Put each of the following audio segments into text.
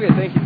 Okay, thank you.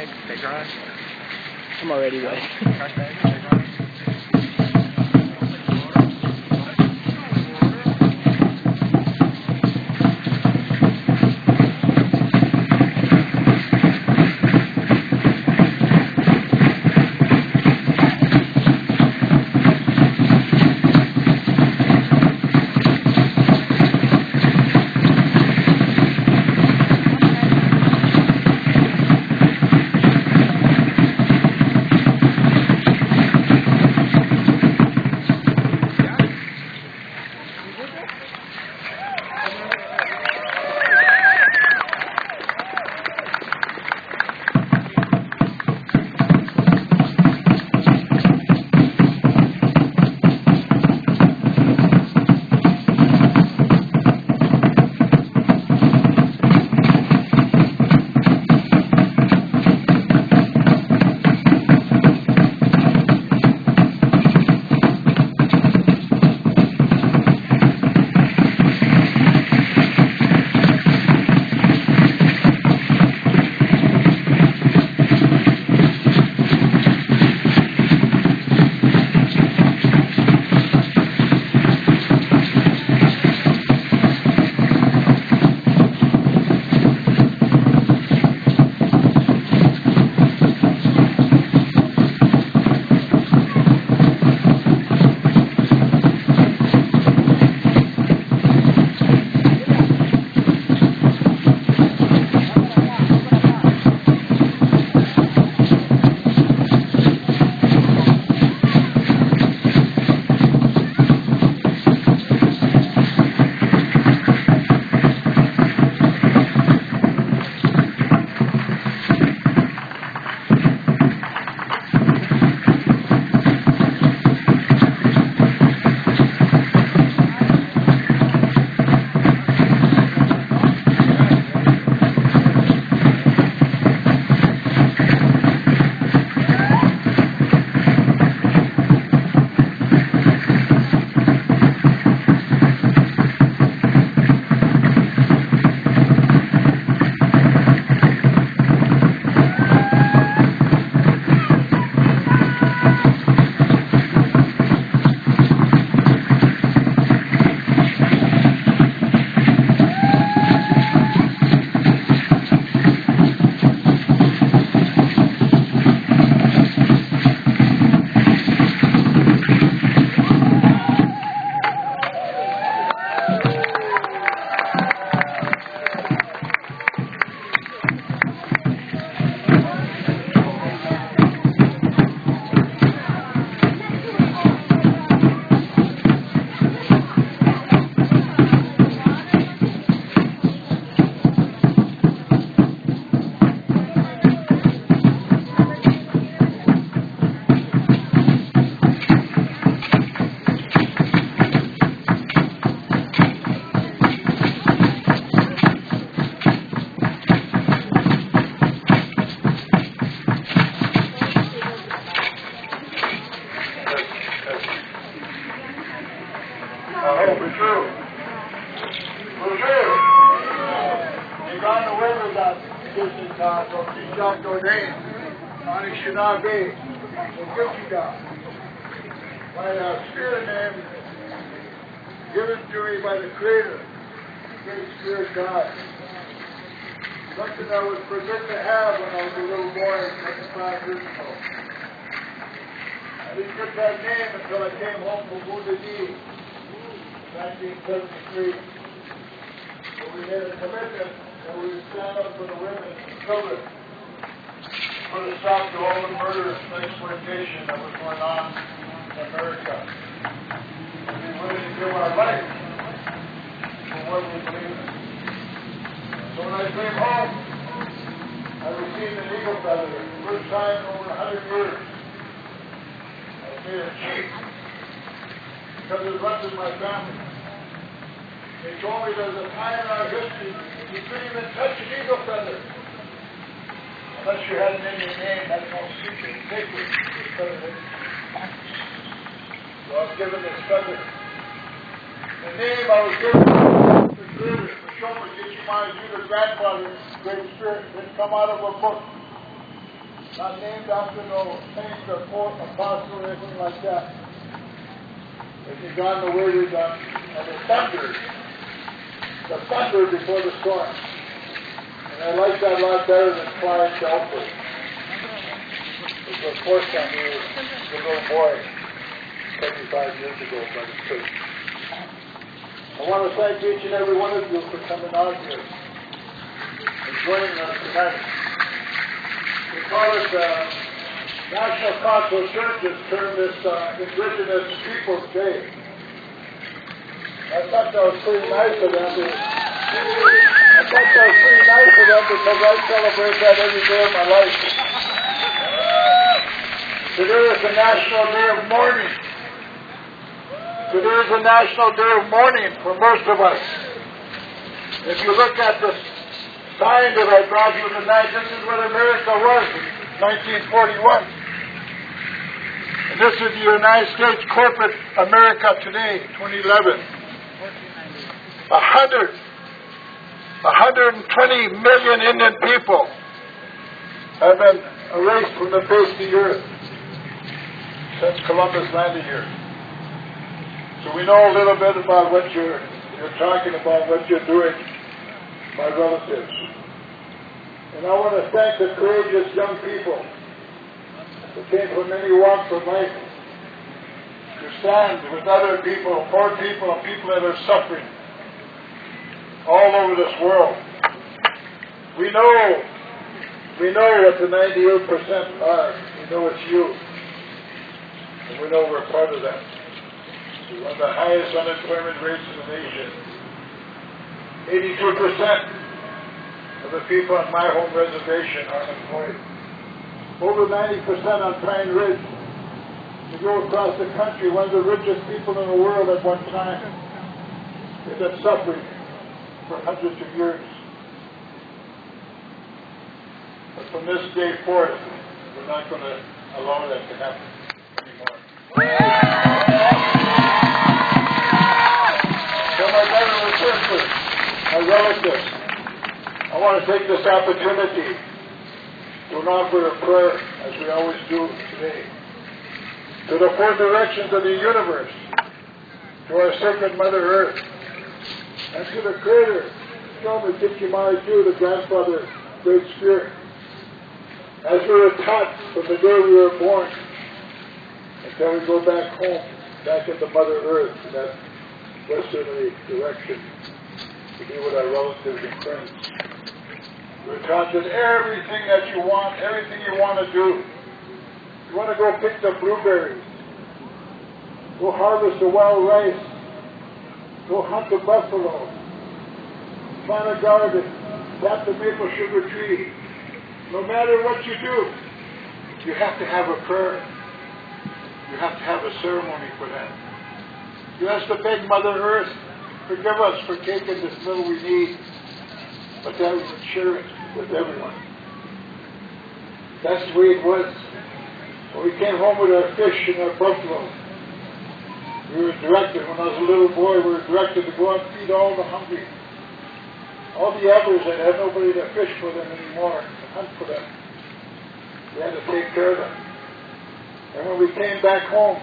bag, big rod? I'm already wet. Trash bag, big rod? By a spirit name given to me by the Creator, Great Spirit God. Something I was forbidden to have when I was a little boy 25 years ago. I didn't get that name until I came home from Wounded Knee in 1973. So we made a commitment that we would stand up for the women and children, put a stop to all the murder and exploitation that was going on in America. And we were willing to give our life for what we believe in. So when I came home, I received an eagle feather, the first time in over 100 years. I was made a chief because it runs in my family. They told me there's a time in our history you couldn't even touch an eagle feather unless you had it in your name. That's no secret. Sacred. So I was given this feather. The name I was given was the Creator, the Shoma, Gishimai, Judah, grandfather, Great Spirit, didn't come out of a book. not named after no saint or poet, apostle or anything like that. If you got the word is done, and it thundered. The thunder before the storm. And I like that a lot better than flying Celbration. It was forced on me as a little boy 75 years ago by the church. I want to thank each and every one of you for coming out here and joining us tonight. We call it the National Council of Churches termed this Indigenous Peoples Day. I thought that was pretty nice of them. Because I celebrate that every day of my life. Today is a National Day of Mourning. Today is a National Day of Mourning for most of us. If you look at the sign that I brought you tonight, this is what America was in 1941. And this is the United States corporate America today, 2011. 120 million Indian people have been erased from the face of the earth since Columbus landed here. So we know a little bit about what you're talking about, what you're doing, my relatives. And I want to thank the courageous young people who came from many walks of life to stand with other people, poor people, and people that are suffering all over this world. We know what the 98% are. We know it's you. And we know we're part of that. We're one of the highest unemployment rates in the nation. 82% of the people on my home reservation are unemployed. Over 90% on Pine Ridge. You go across the country, one of the richest people in the world at one time. They've been suffering for hundreds of years. But from this day forth, we're not going to allow that to happen anymore. So my brothers and sisters, my relatives, I want to take this opportunity to offer a prayer, as we always do today, to the four directions of the universe, to our sacred Mother Earth, and to the Creator, the Grandfather, Great Spirit. As we were taught from the day we were born, until we go back home, back into Mother Earth, in that westerly direction, to be with our relatives and friends. We're taught that everything that you want, everything you want to do, you want to go pick the blueberries, go harvest the wild rice, go hunt the buffalo, plant a garden, plant the maple sugar tree. No matter what you do, you have to have a prayer. You have to have a ceremony for that. You have to beg Mother Earth, forgive us for taking this little we need, but that we would share it with everyone. That's the way it was. When we came home with our fish and our buffalo, we were directed, when I was a little boy, we were directed to go and feed all the hungry. All the others that had nobody to fish for them anymore, to hunt for them. We had to take care of them. And when we came back home,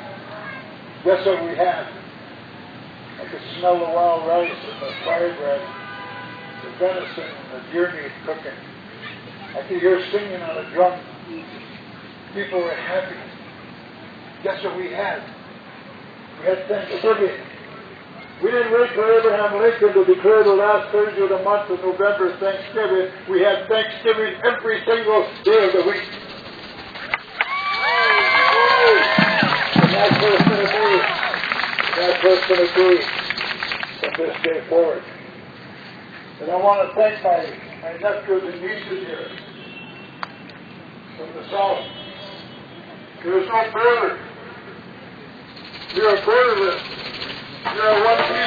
guess what we had? I could smell the wild rice and the firebread, the venison and the deer meat cooking. I could hear singing on a drum. People were happy. Guess what we had? We had Thanksgiving. We didn't wait for Abraham Lincoln to declare the last Thursday of the month of November Thanksgiving. We had Thanksgiving every single day of the week. And that's what it's going to be. That's what it's going to be from this day forward. And I want to thank my nephews and nieces here from the South. There is no border. We are borderless. We are one people. We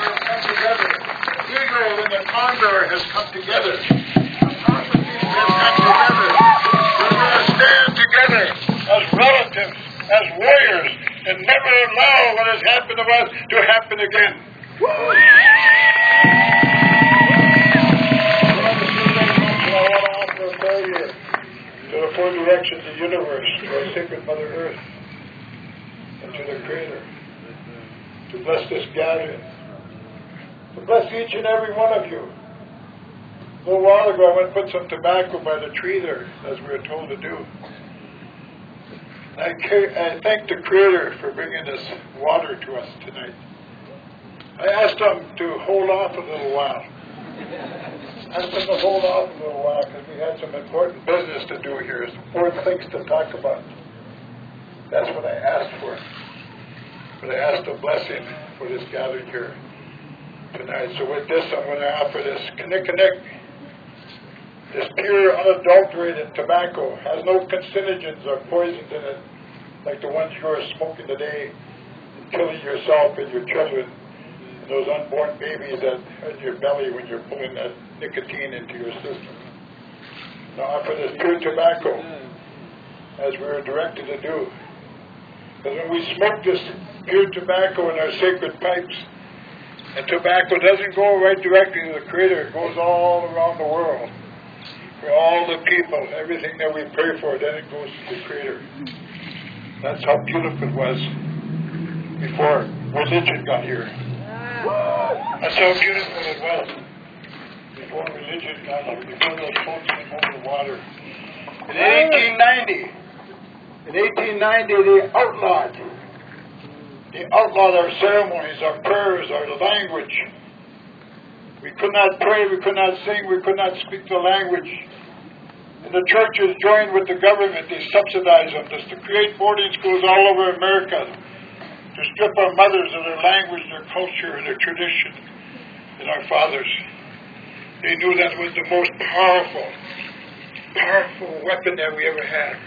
have come together. The eagle and the condor has come together. The prophecies have come together. We're going to stand together as relatives, as warriors, and never allow what has happened to us to happen again. the four directions of the universe, to our sacred Mother Earth, and to the Creator, to bless this gathering, to bless each and every one of you. A little while ago, I went and put some tobacco by the tree there, as we were told to do. I thank the Creator for bringing this water to us tonight. I asked him to hold off a little while. Asked him to hold off a little while because we had some important business to do here, some important things to talk about. That's what I asked for. But I asked a blessing for this gathering here tonight. So with this, I'm going to offer this Kinnikinnick. This pure, unadulterated tobacco has no carcinogens or poisons in it, like the ones you are smoking today, and killing yourself and your children, and those unborn babies that are in your belly when you're pulling that nicotine into your system. Now offer this pure tobacco, as we were directed to do. Because when we smoke this pure tobacco in our sacred pipes, and tobacco doesn't go right directly to the Creator, it goes all around the world. For all the people, everything that we pray for, then it goes to the Creator. That's how beautiful it was before religion got here. That's how beautiful it was before religion got here, before those folks came over the water. In 1890, they outlawed our ceremonies, our prayers, our language. We could not pray, we could not sing, we could not speak the language. And the churches joined with the government, they subsidized them just to create boarding schools all over America, to strip our mothers of their language, their culture, and their tradition, and our fathers. They knew that was the most powerful weapon that we ever had,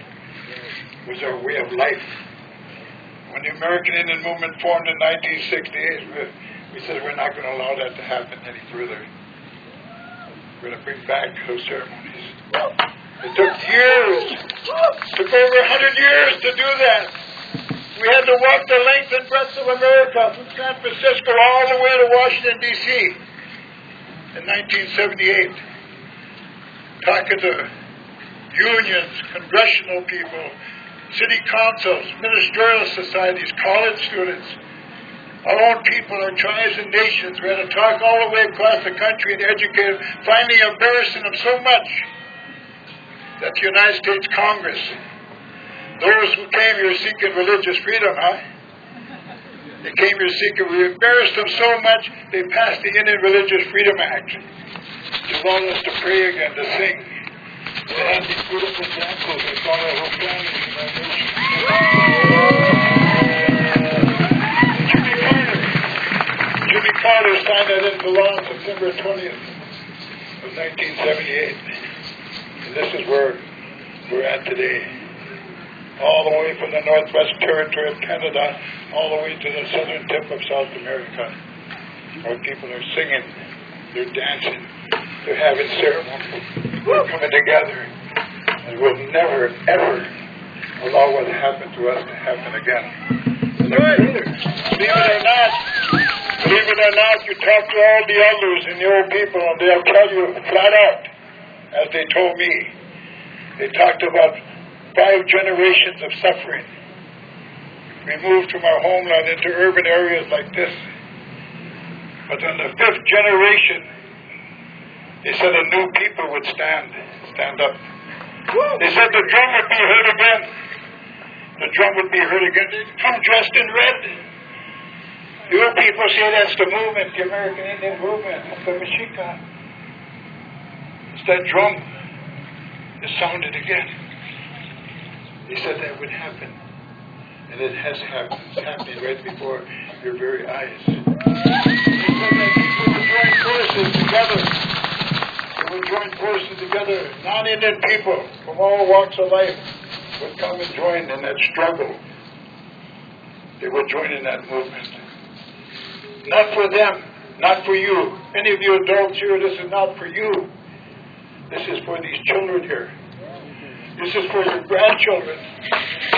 was our way of life. When the American Indian movement formed in 1968, we said we're not going to allow that to happen any further. We're going to bring back those ceremonies. It took years, took over 100 years to do that. We had to walk the length and breadth of America, from San Francisco all the way to Washington, D.C. in 1978, talking to unions, congressional people, city councils, ministerial societies, college students, our own people, our tribes and nations. We had to talk all the way across the country and educate them, finally embarrassing them so much that the United States Congress, those who came here seeking religious freedom, they came here seeking, we embarrassed them so much, they passed the Indian Religious Freedom Act to allow us to pray again, to sing. They had these beautiful examples that saw our whole family in our nation. Jimmy Carter signed that into law on September 20th of 1978. And this is where we're at today. All the way from the Northwest Territory of Canada, all the way to the southern tip of South America. Our people are singing, they're dancing, they're having ceremony, we're coming together, and we'll never, ever allow what happened to us to happen again. Believe it or not, you talk to all the elders and the old people, and they'll tell you flat out, as they told me. They talked about 5 generations of suffering. We moved from our homeland into urban areas like this. But in the 5th generation, they said a new people would stand up. They said the drum would be heard again. The drum would be heard again. They'd come dressed in red. The old people say that's the movement, the American Indian movement, the Mexica. It's that drum. It sounded again. They said that would happen. And it has happened. It's happening right before your very eyes. They said that people would join forces together. They would join forces together. Non-Indian people from all walks of life would come and join in that struggle. They would join in that movement. Not for them, not for you. Any of you adults here, this is not for you. This is for these children here. This is for your grandchildren.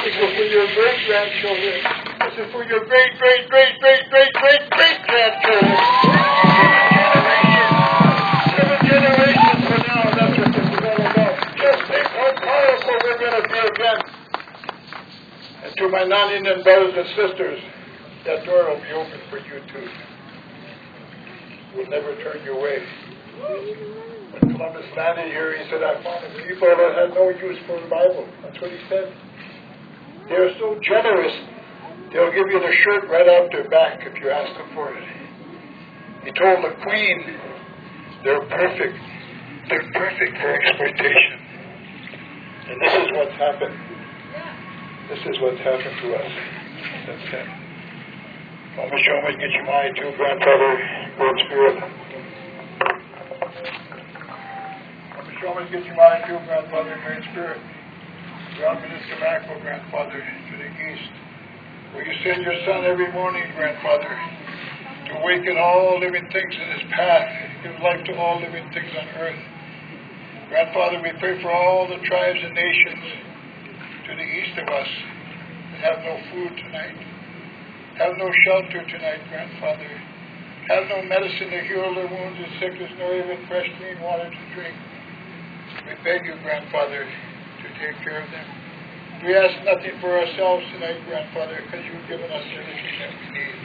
This is for your great-grandchildren. This is for your great-great-great-great-great-great-great-grandchildren. 7 generations from now, that's what this is all about. Just think how powerful we're to my non-Indian brothers and sisters, that door will be open for you too. We'll never turn you away. When Columbus landed here, he said, I found people that had no use for the Bible. That's what he said. They're so generous, they'll give you the shirt right out their back if you ask them for it. He told the Queen, they're perfect. They're perfect for exploitation. And this is what's happened. This is what's happened to us. That's it. Show me, get you mine too, Grandfather, Great Spirit. Show me, get you mine too, Grandfather, Great Spirit. Grant me this tobacco, Grandfather, to the east. Will you send your Son every morning, Grandfather, to awaken all living things in his path, give life to all living things on earth. Grandfather, we pray for all the tribes and nations to the east of us that have no food tonight, have no shelter tonight, Grandfather, have no medicine to heal their wounds and sickness, nor even fresh clean water to drink. We beg you, Grandfather, to take care of them. We ask nothing for ourselves tonight, Grandfather, because you've given us everything that we need.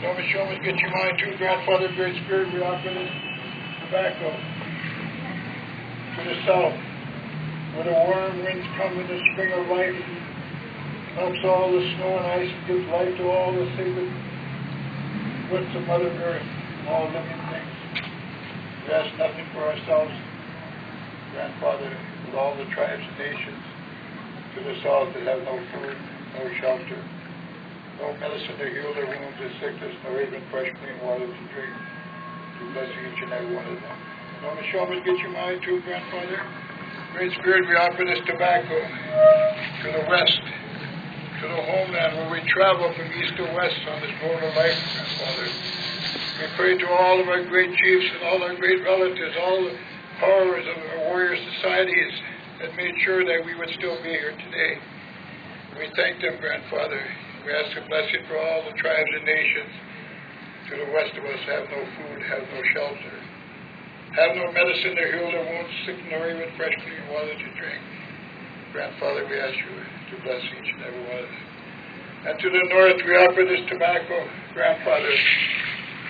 Show us, get you mine too, Grandfather, Great Spirit. We offer this tobacco to the south, where the warm winds come in the spring of life, helps all the snow and ice, and gives life to all the sacred woods of Mother Earth, and all living things. We ask nothing for ourselves, Grandfather, with all the tribes and nations to the south that have no food, no shelter, no medicine to heal their wounds and sickness, nor even fresh clean water to drink. We bless each and every one of them. Show me, get you mine too, Grandfather. Great Spirit, we offer this tobacco to the west, to the homeland where we travel from east to west on this road of life, Grandfather. We pray to all of our great chiefs and all our great relatives, all the powers of our warrior societies that made sure that we would still be here today. We thank them, Grandfather. We ask a blessing for all the tribes and nations to the west of us have no food, have no shelter, have no medicine to heal their wounds, sick, nor even fresh clean water to drink. Grandfather, we ask you to bless each and every one of them. And to the north, we offer this tobacco, Grandfather,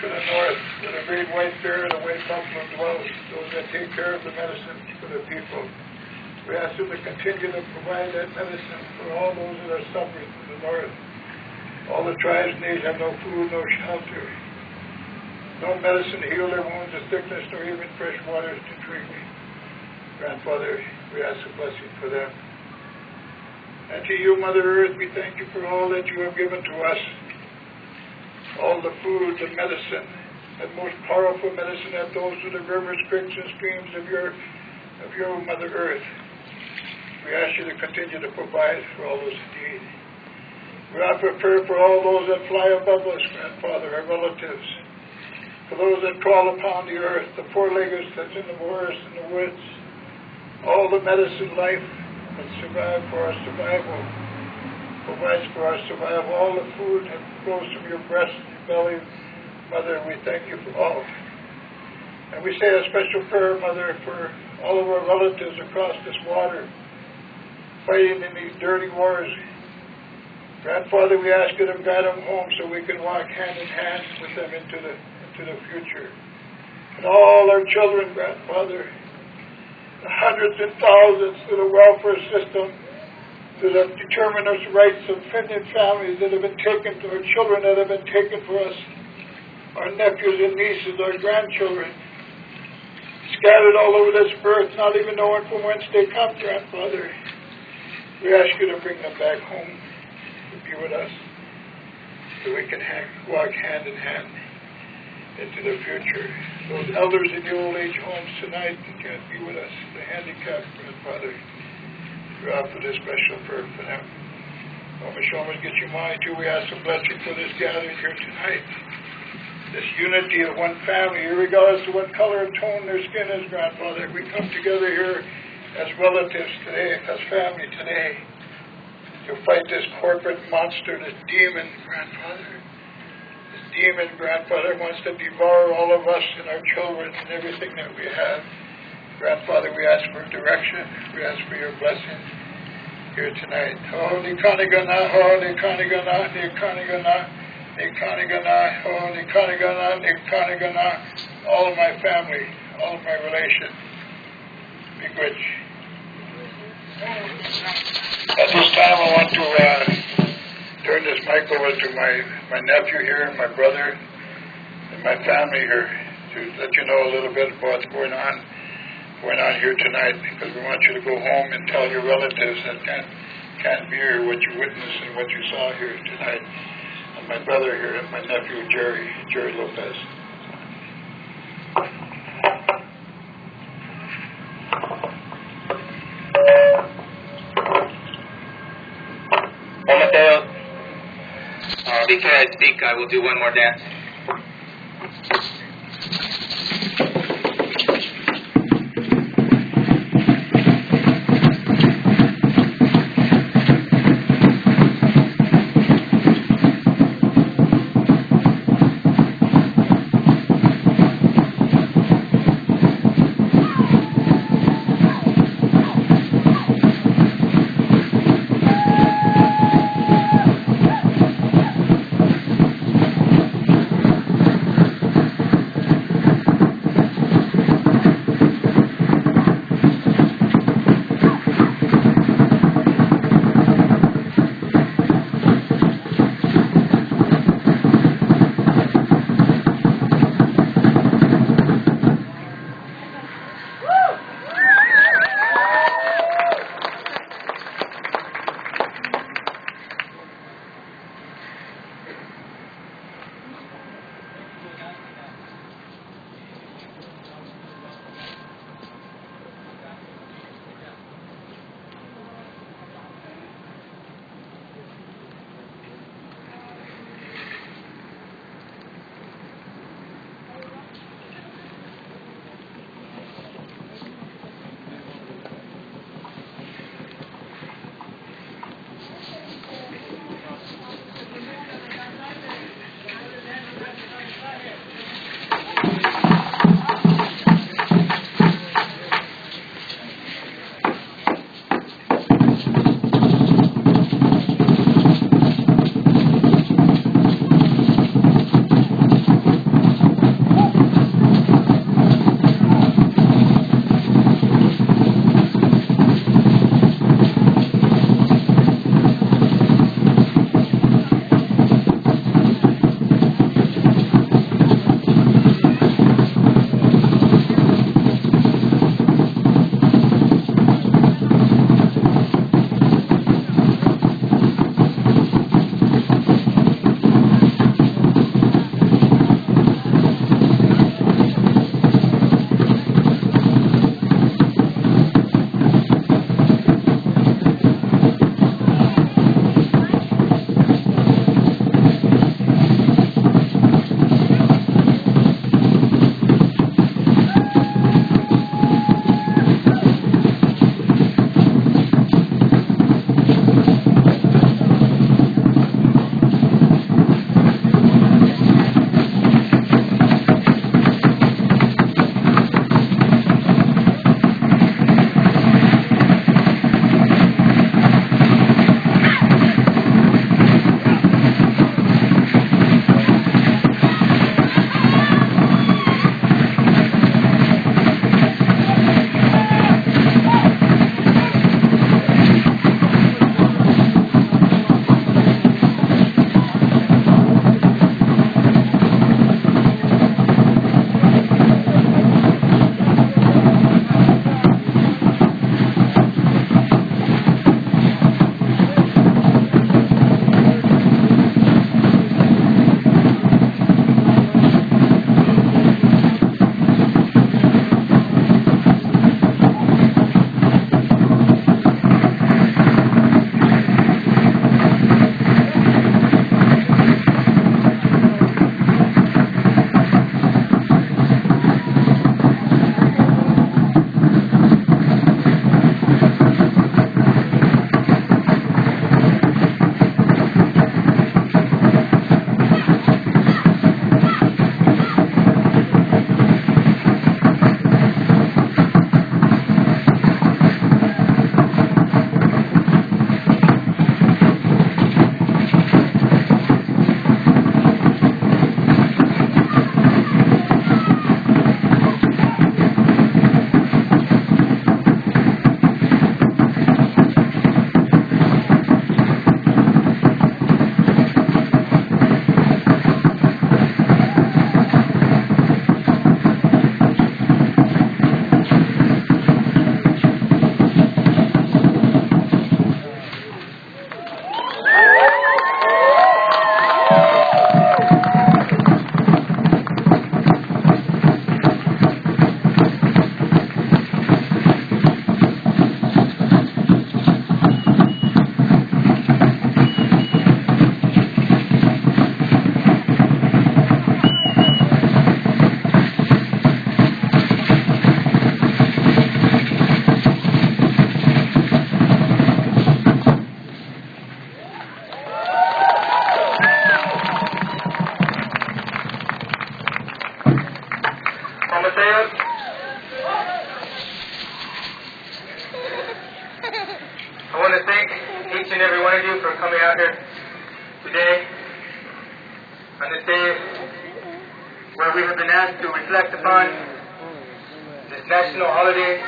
to the north, where the great white bear and the white buffalo dwells, those that take care of the medicine for the people. We ask them to continue to provide that medicine for all those that are suffering from the north. All the tribes and nations have no food, no shelter, no medicine to heal their wounds of sickness, nor even fresh water to drink. Grandfather, we ask a blessing for them. And to you, Mother Earth, we thank you for all that you have given to us. All the food, the medicine, that most powerful medicine that those are the rivers, creeks, and streams of your Mother Earth. We ask you to continue to provide for all those in need. We offer prayer for all those that fly above us, Grandfather, our relatives, for those that crawl upon the earth, the four-leggers that's in the forest and the woods, all the medicine life that survive for our survival, provides for our survival, all the food that flows from your breast and your belly, Mother, we thank you for all. And we say a special prayer, Mother, for all of our relatives across this water, fighting in these dirty wars. Grandfather, we ask you to guide them home so we can walk hand in hand with them into the future. And all our children, Grandfather, the hundreds and thousands through the welfare system, through the determiners' rights of Indian families that have been taken, to our children that have been taken for us, our nephews and nieces, our grandchildren, scattered all over this earth, not even knowing from whence they come, Grandfather. We ask you to bring them back home to be with us, so we can walk hand in hand into the future. Those elders in the old age homes tonight that can't be with us, the handicapped, Grandfather, we offer this special prayer for them. Show us, get you mine too. We ask a blessing for this gathering here tonight. This unity of one family, regardless of what color and tone their skin is, Grandfather. We come together here as relatives today, as family today, to fight this corporate monster, this demon, Grandfather. This demon, Grandfather, wants to devour all of us and our children and everything that we have. Grandfather, we ask for direction. We ask for your blessing. here tonight. Oh, Nikanigana, oh, Nikanigana, Nikanigana, Nikanigana, oh, Nikanigana, Nikanigana, all of my family, all of my relations, be good. At this time, I want to turn this mic over to my nephew here, and my brother, and my family here, to let you know a little bit about what's going on here tonight, because we want you to go home and tell your relatives that can't be here what you witnessed and what you saw here tonight. And my brother here, and my nephew Jerry Lopez. Well, Mateo, before I speak, I will do one more dance. every one of you for coming out here today on this day where we have been asked to reflect upon this national holiday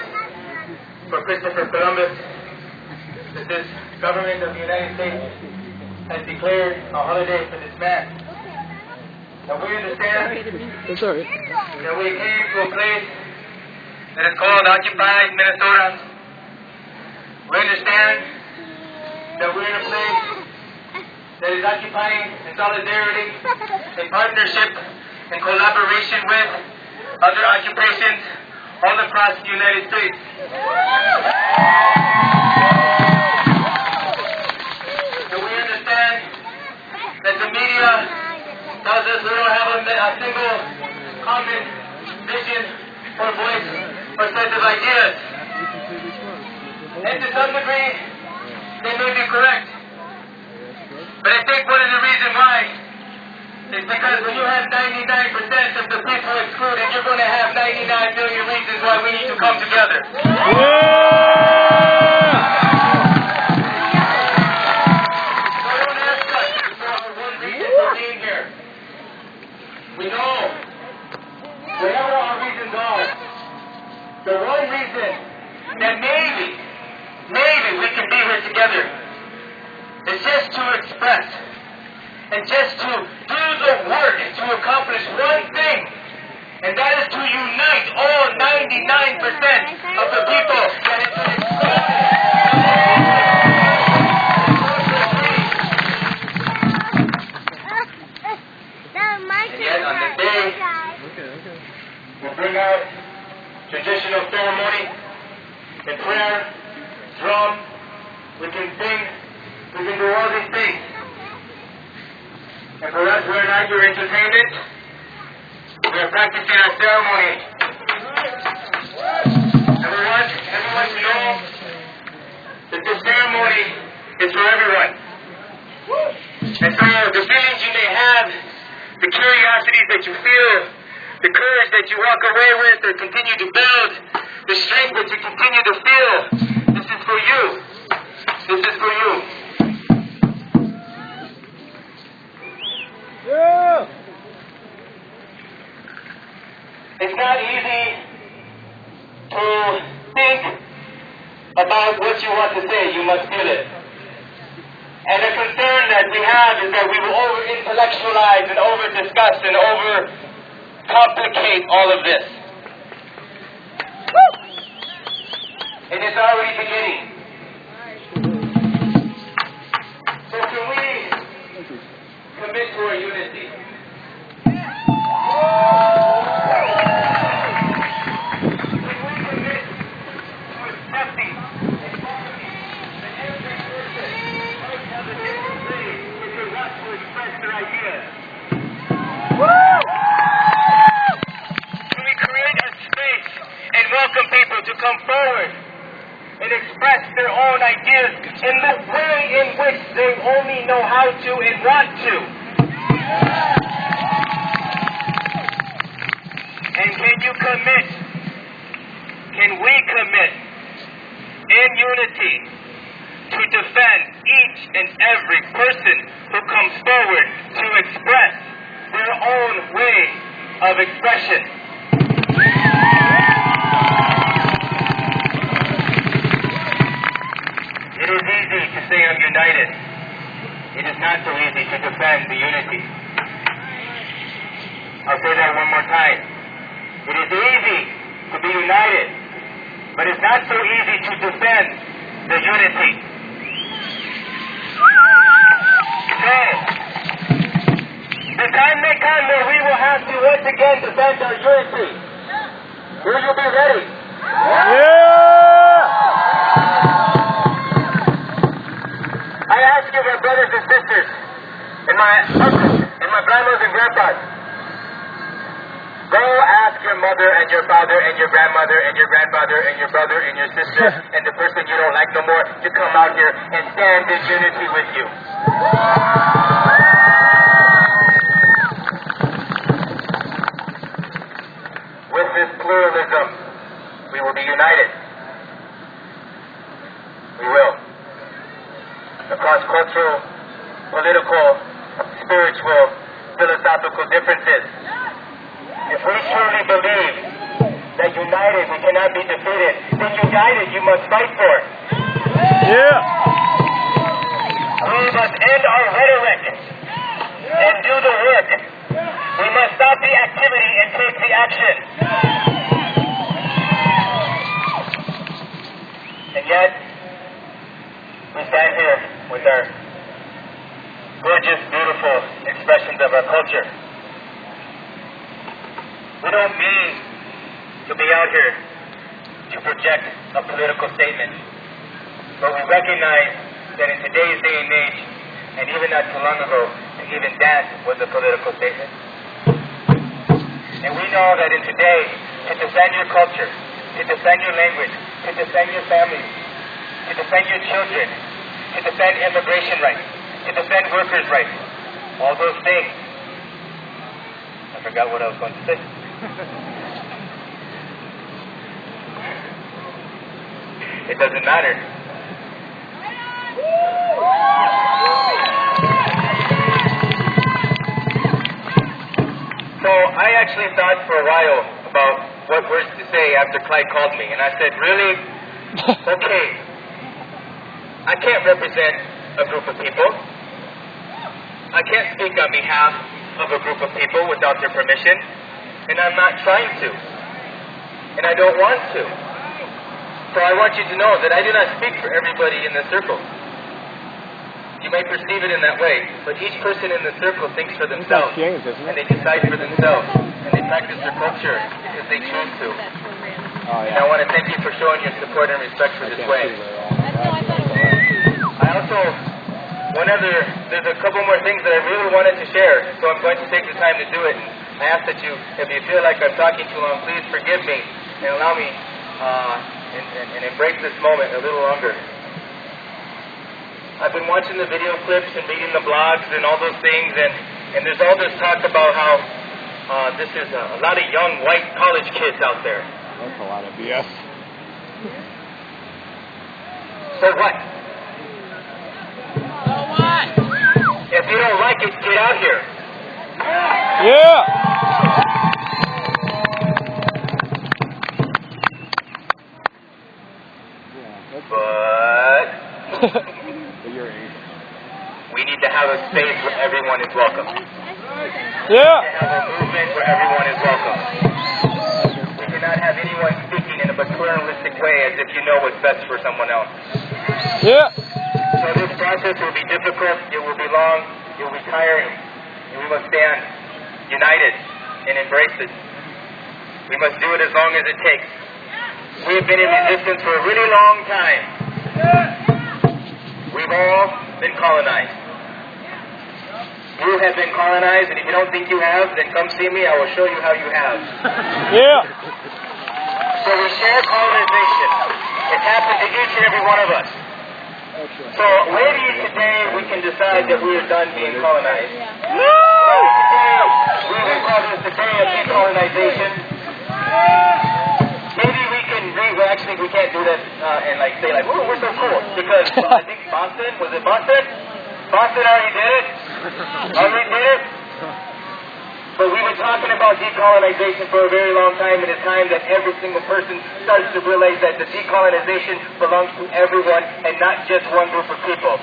for Christopher Columbus that this government of the United States has declared a holiday for this man. Now we understand that we came to a place that is called Occupy Minnesota. We understand that we're in a place that is occupying in solidarity, in partnership, in collaboration with other occupations all across the United States. So we understand that the media tells us we don't have a single common vision or voice or set of ideas. And to some degree, they may be correct. But I think one of the reasons why is because when you have 99% of the people excluded, you're going to have 99 million reasons why we need to come together. We know, whatever our reasons are, the one reason that maybe we can be here together is just to express and just to do the work to accomplish one thing, and that is to unite all 99% of the people that have been And yet on this day, we bring out traditional ceremony and prayer, drum, we can sing, we can do all these things. And for us, we're not your entertainment. We're practicing our ceremony. Everyone should know that this ceremony is for everyone. And so the feelings you may have, the curiosities that you feel, the courage that you walk away with or continue to build, the strength that you continue to feel, this is for you. This is for you. Yeah. It's not easy to think about what you want to say. You must feel it. And the concern that we have is that we will over-intellectualize and over-discuss and over-complicate all of this. And it's already beginning. So can we commit to our unity? Welcome people to come forward and express their own ideas in the way in which they only know how to and want to. And can we commit in unity to defend each and every person who comes forward to express their own way of expression? It is easy to say I'm united. It is not so easy to defend the unity. I'll say that one more time. It is easy to be united, but it's not so easy to defend the unity. So, the time may come where we will have to once again defend our unity. Will you be ready? I ask you, my brothers and sisters, and my uncles, and my grandmas and grandpas, go ask your mother and your father and your grandmother and your grandfather and your brother and your sister and the person you don't like no more to come out here and stand in unity with you. With this pluralism, we will be united. We will. Across cultural, political, spiritual, philosophical differences. If we truly believe that united we cannot be defeated, then united you must fight for. Yeah. We must end our rhetoric and do the work. We must stop the activity and take the action. And yet, we stand here with our gorgeous, beautiful expressions of our culture. We don't mean to be out here to project a political statement, but we recognize that in today's day and age, and even not too long ago, to even dance was a political statement. And we know that in today, to defend your culture, to defend your language, to defend your family, to defend your children, to defend immigration rights, to defend workers' rights, all those things. I forgot what I was going to say. It doesn't matter. So I actually thought for a while about what words to say after Clyde called me, and I said, really? Okay, I can't represent a group of people. I can't speak on behalf of a group of people without their permission, and I'm not trying to, and I don't want to. So I want you to know that I do not speak for everybody in the circle. You may perceive it in that way, but each person in the circle thinks for themselves, and they decide for themselves, and they practice their culture because they choose to. And I want to thank you for showing your support and respect for this way. I also, there's a couple more things that I really wanted to share, so I'm going to take the time to do it. I ask that you, if you feel like I'm talking too long, please forgive me and allow me and embrace this moment a little longer. I've been watching the video clips and reading the blogs and all those things, and there's all this talk about how this is a lot of young white college kids out there. That's a lot of BS. So what? So what? If you don't like it, get out here. Yeah. But we need to have a space where everyone is welcome. Yeah. We need to have a movement where everyone is welcome. We cannot have anyone speaking in a paternalistic way as if you know what's best for someone else. Yeah. So this process will be difficult, it will be long, it will be tiring, and we must stand united and embrace it. We must do it as long as it takes. We have been in resistance for a really long time. We've all been colonized. You have been colonized, and if you don't think you have, then come see me. I will show you how you have. Yeah. So we share colonization. It's happened to each and every one of us. So maybe today we can decide that we are done being colonized. Maybe today we will call this the day of decolonization. Maybe we can actually we can't do that and like say like, "Ooh, we're so cool," because I think Boston, was it Boston? Boston already did it. Already did it. But we've been talking about decolonization for a very long time, and it's time that every single person starts to realize that the decolonization belongs to everyone and not just one group of people.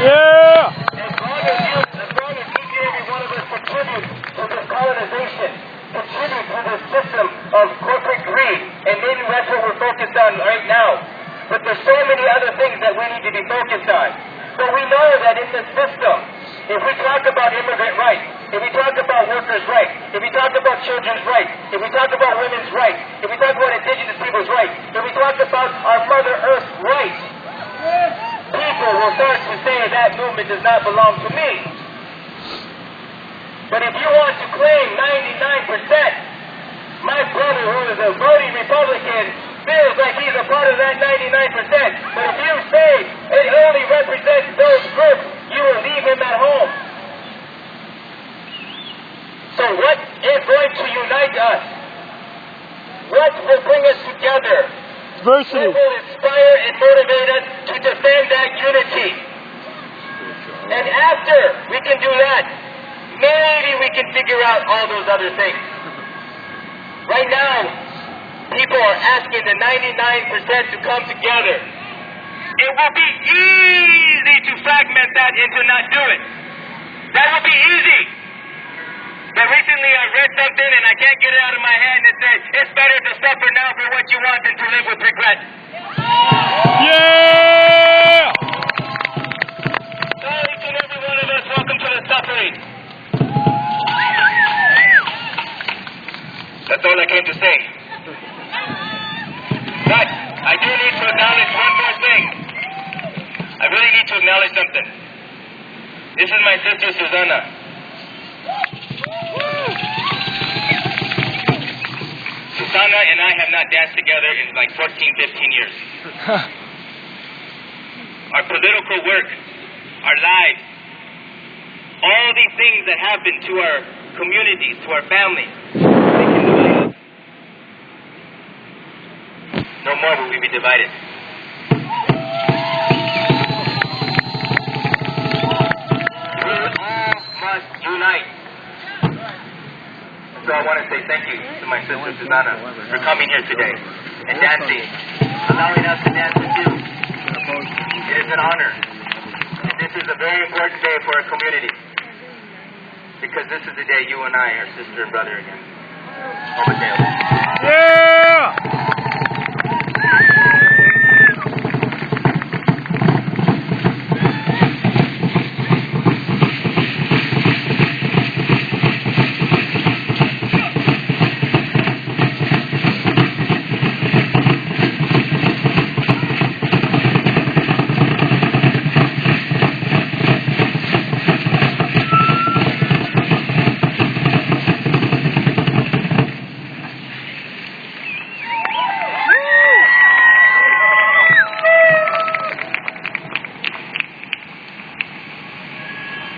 Yeah. As long as each and every one of us contribute to this colonization, contribute to this system of corporate greed, and maybe that's what we're focused on right now. But there's so many other things that we need to be focused on. But we know that in this system, if we talk about immigrant rights, if we talk about workers' rights, if we talk about children's rights, if we talk about women's rights, if we talk about indigenous people's rights, if we talk about our Mother Earth's rights, people will start to say that movement does not belong to me. But if you want to claim 99%, my brother who is a voting Republican feels like he's a part of that 99%. But if you say it only represents those groups, you will leave him at home. So what is going to unite us? What will bring us together? Diversity. What will inspire and motivate us to defend that unity? And after we can do that, maybe we can figure out all those other things. Right now, people are asking the 99% to come together. It will be easy to fragment that and to not do it. That will be easy. But recently I read something and I can't get it out of my head, and it said, it's better to suffer now for what you want than to live with regret. Yeah! So each and every one of us, welcome to the suffering. That's all I came to say. But I do need to acknowledge one more thing. I really need to acknowledge something. This is my sister Susanna. Susanna and I have not danced together in like 14, 15 years. Our political work, our lives, all these things that happen to our communities, to our families, they can divide us. No more will we be divided. We all must unite. So I want to say thank you to my sister Susanna for coming here today and dancing, allowing us to dance with you. It is an honor. And this is a very important day for our community. Because this is the day you and I are sister and brother again. Overdale. Yeah!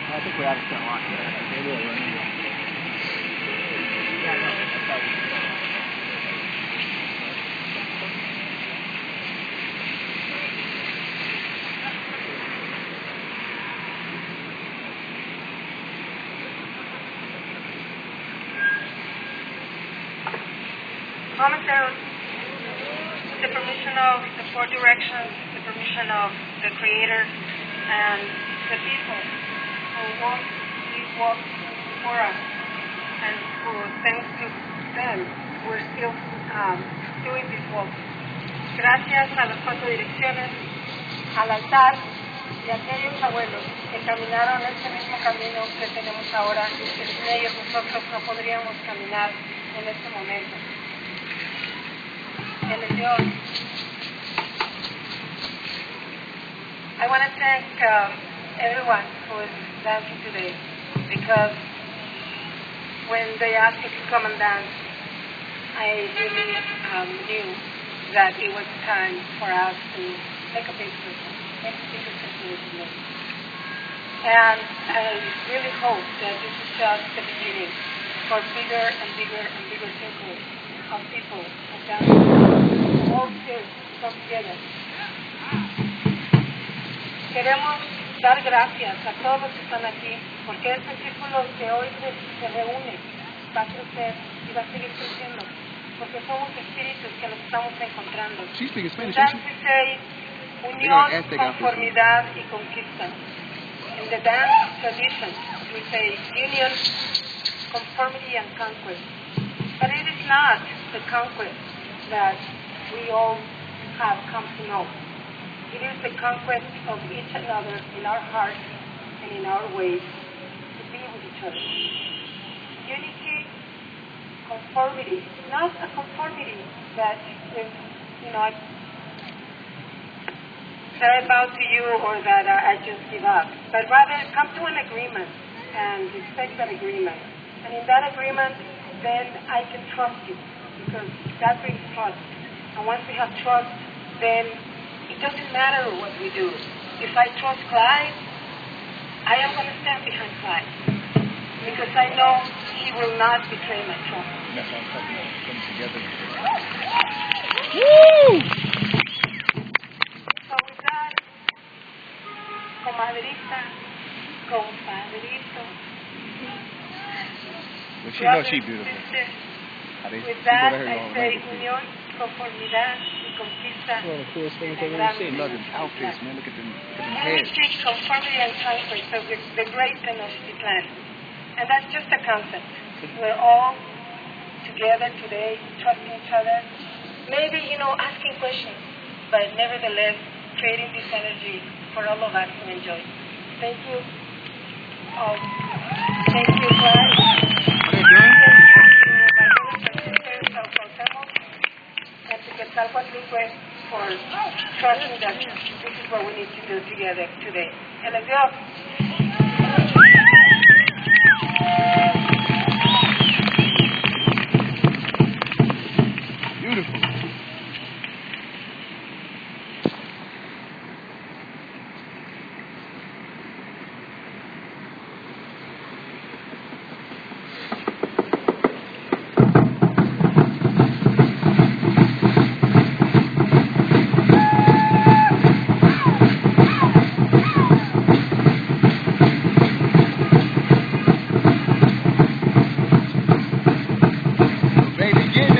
I think we ought to start watching that. Maybe we'll run into it. Commentary with the permission of the four directions, the permission of the Creator, and the people who walk these walks before us, and who, thanks to them, we're still doing these walks. Gracias a las cuatro direcciones, al altar y a aquellos abuelos que caminaron este mismo camino que tenemos ahora, que sin ellos nosotros no podríamos caminar en este momento. El León. I want to thank everyone who is dancing today, because when they asked me to come and dance, I really knew that it was time for us to make a big circle, make a bigger circle with them. And I really hope that this is just the beginning for bigger and bigger and bigger circles of people, of dancers, all still come together. Queremos dar gracias a todos los que están aquí, porque este círculo que hoy se reúne va a crecer y va a seguir creciendo, porque somos espíritus que nos estamos encontrando. En dance we say unión, conformidad y conquista. In the dance tradition we say union, conformity and conquest. But it is not the conquest that we all have come to know. It is the conquest of each another in our hearts and in our ways to be with each other. Unity, conformity, not a conformity that is, that I bow to you or that I just give up, but rather come to an agreement and respect that agreement. And in that agreement, then I can trust you, because that brings trust. And once we have trust, then it doesn't matter what we do. If I trust Clyde, I am going to stand behind Clyde, because I know he will not betray my trust. That's what I'm talking about. Come together. Woo! So with that, comadrita, compadrito. Well, she knows she's beautiful. With that, I say unión, conformidad y conquista. Well, the coolest thing I've ever seen. Love them outfits, man. Look at them heads. Unity, conformity, and conquest of the great Tenochtitlan. And that's just a concept. We're all together today, trusting each other. Maybe, asking questions, but nevertheless, creating this energy for all of us to enjoy. Thank you. Thank you, guys. What are you doing? And to Quetzalcoatl for trusting that this is what we need to do together today. And let's go. Beautiful.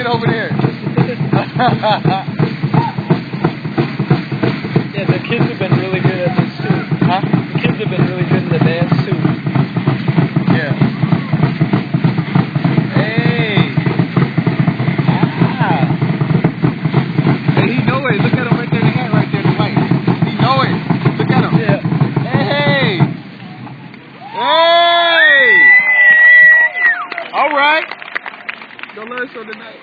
Over there. Yeah, the kids have been really good at this too. Huh? The kids have been really good in the dance too. Yeah. Hey. Ah. Hey, he know it. Look at him right there in the hat right there, the white. He know it. Look at him. Yeah. Hey. Hey. All right. Go learn some tonight.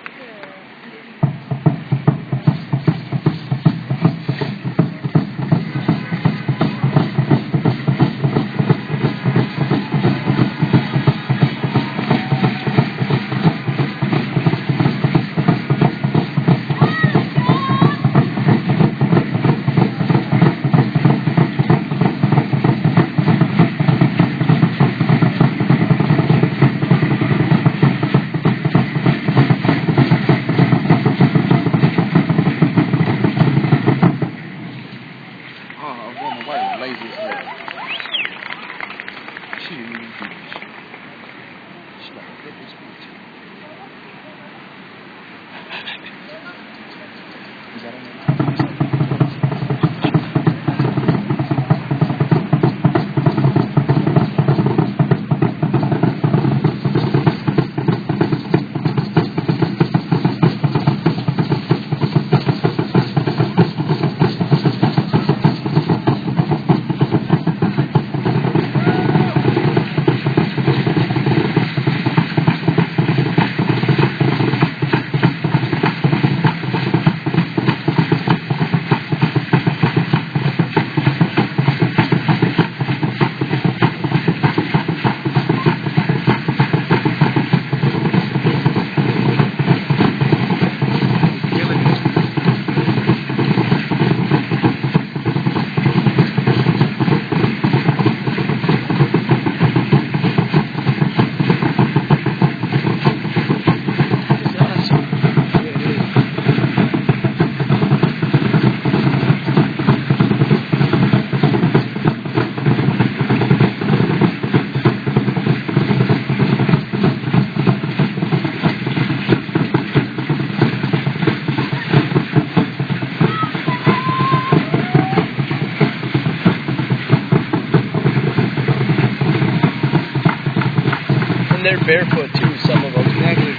They're barefoot too, some of them. Exactly.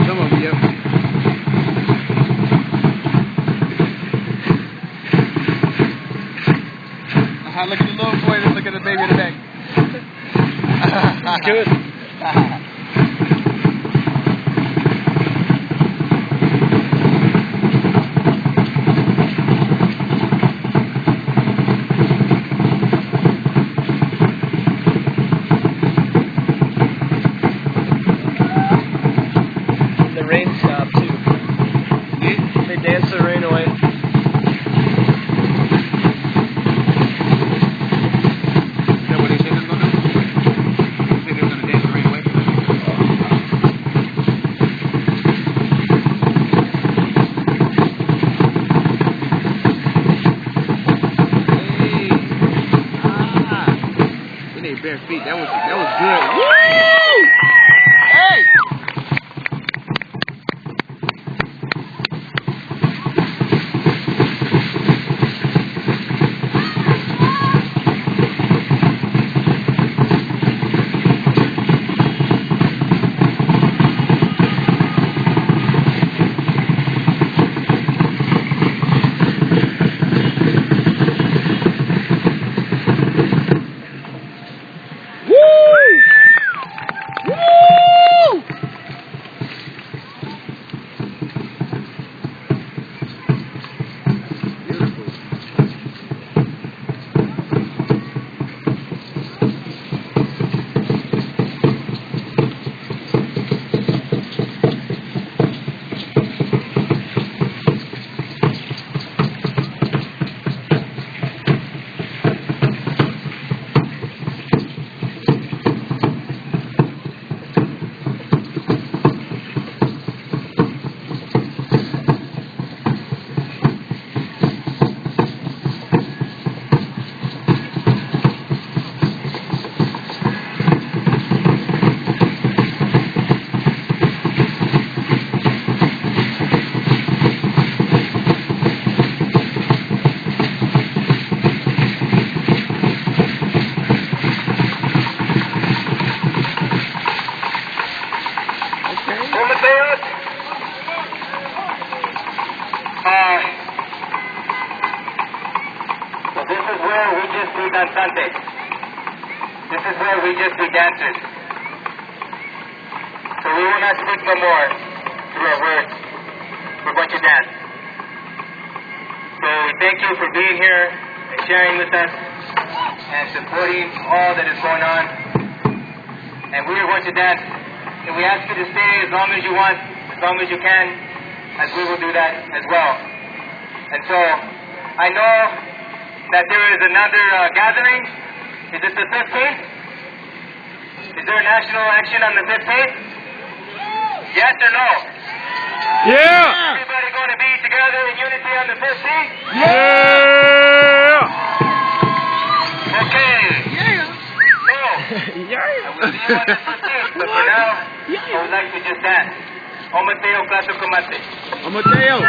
Some of them, yep. Look at the little boy and look at the baby in the back. It's good. The rain stopped too. Yeah. They danced the rain away. Is that what they said they were going to do? They said they were going to dance the rain away? In their bare feet. That was good. Woo! Hey! This is where we just be dancers. So we will not speak no more through our words. We're going to dance. So we thank you for being here and sharing with us and supporting all that is going on. And we are going to dance. And we ask you to stay as long as you want, as long as you can, as we will do that as well. And so I know that there is another gathering. Is it the 15th? Is there a national action on the 15th? Yes or no? Yeah! Everybody going to be together in unity on the 15th? Yeah! Okay. Yeah! So, I will see you on the 15th, but for now, I would like to just dance. Omateo Plato Comate. Omateo!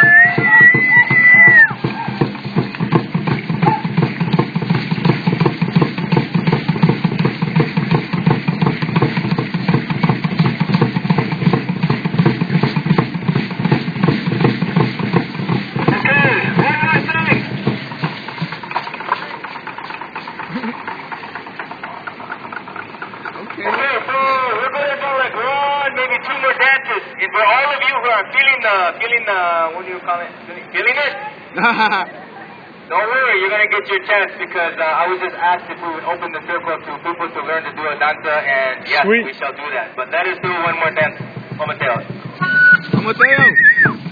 Feeling it? Don't worry, you're going to get your chance because I was just asked if we would open the circle to people to learn to do a danza, and yes, Sweet. we shall do that. But let us do one more dance. Omateo. Omateo!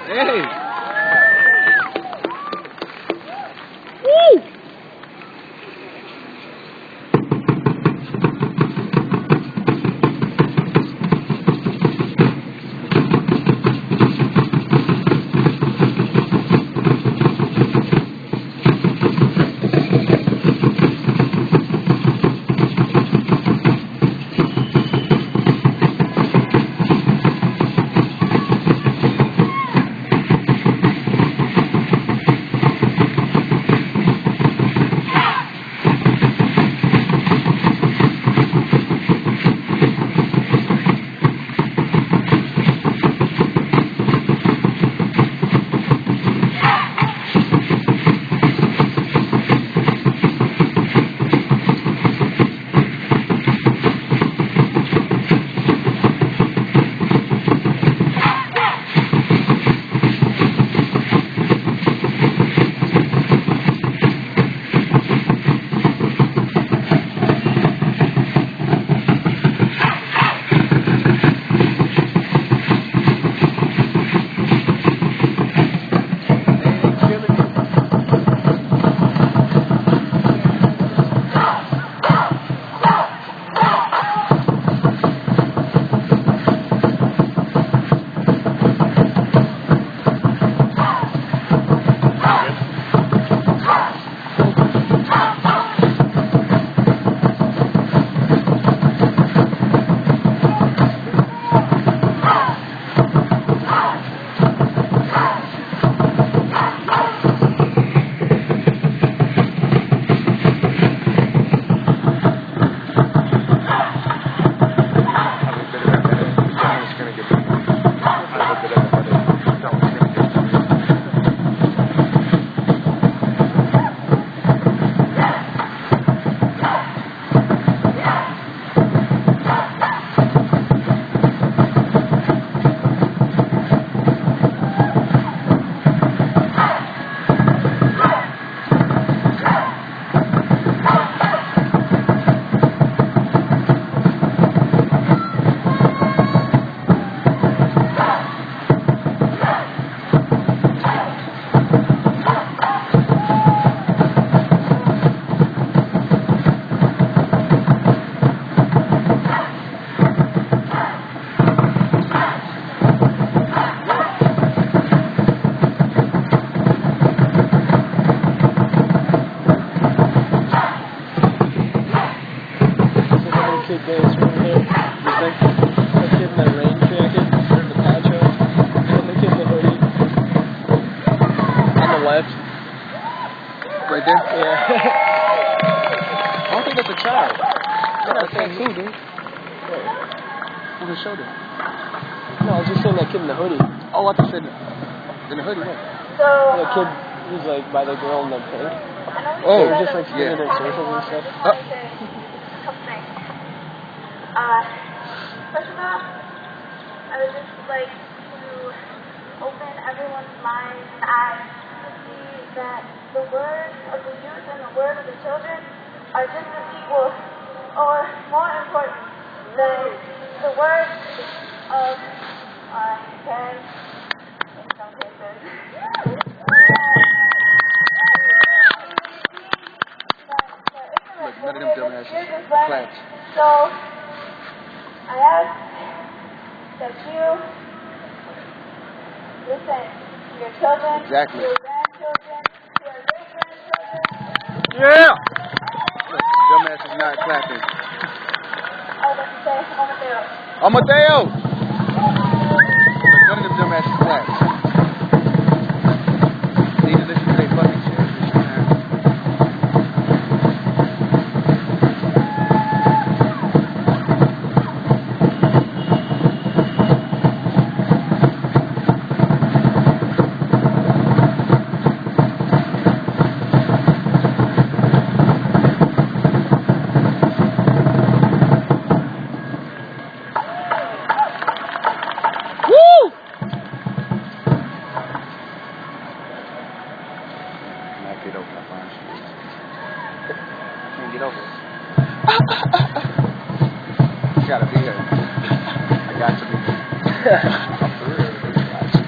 Hey! Right there? Yeah. I don't think that's a child. Yeah, that's that too, dude. On his shoulder. No, I was just saying that kid in the hoodie. Oh, I thought you said in the hoodie, what? The kid who's like by the girl in the pink. Oh, they were just like spinning yeah. in circles and stuff. A couple things. First of all, I would just like to open everyone's minds and eyes to see that the word of the youth and the word of the children are just as equal or more important than the words of our parents in some cases. Look, none of them dumbasses claps. So, I ask that you listen to your children, Exactly. to your grandchildren, to your great-grandchildren. Yeah! Look, dumbass is not clapping. I was going to say, Amateo! Look, none of them dumbasses clap. They need to listen to their fucking shit. Can't get over it. You gotta be here. I got to be here. I'm for real. I got you.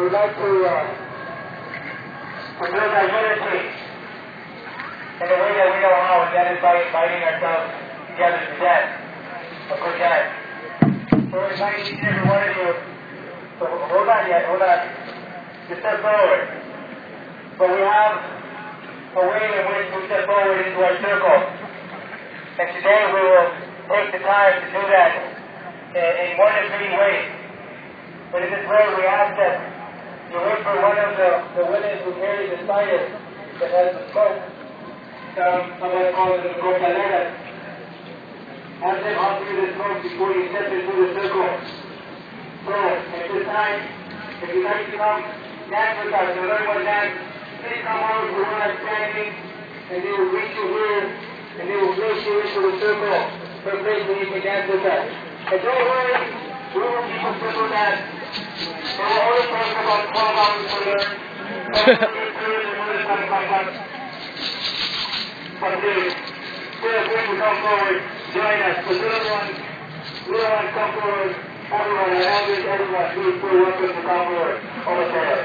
would like to build our unity in the way that we know how, and that is by inviting ourselves together to death, of course, God. So we're inviting each and every one of you, so hold on, to step forward. But we have a way in which we step forward into our circle. And today we will take the time to do that in one of three ways. But in this way we ask that you wait for one of the women who carry the spider that has the smoke. Somebody calls it the cocaleras. Have them out through the smoke before you step into the circle. So, at this time, if you'd like to come dance with us, and learn what dance, please come over to where I'm standing, and they will reach you here, and they will place you into the circle for a place where you can dance with us. And don't worry, we will keep a simple dance. It will only take about 12 hours to learn. But please, feel free to come forward, join us. The little ones come forward. Everyone, our elders, everyone, please feel welcome to come forward. Over there.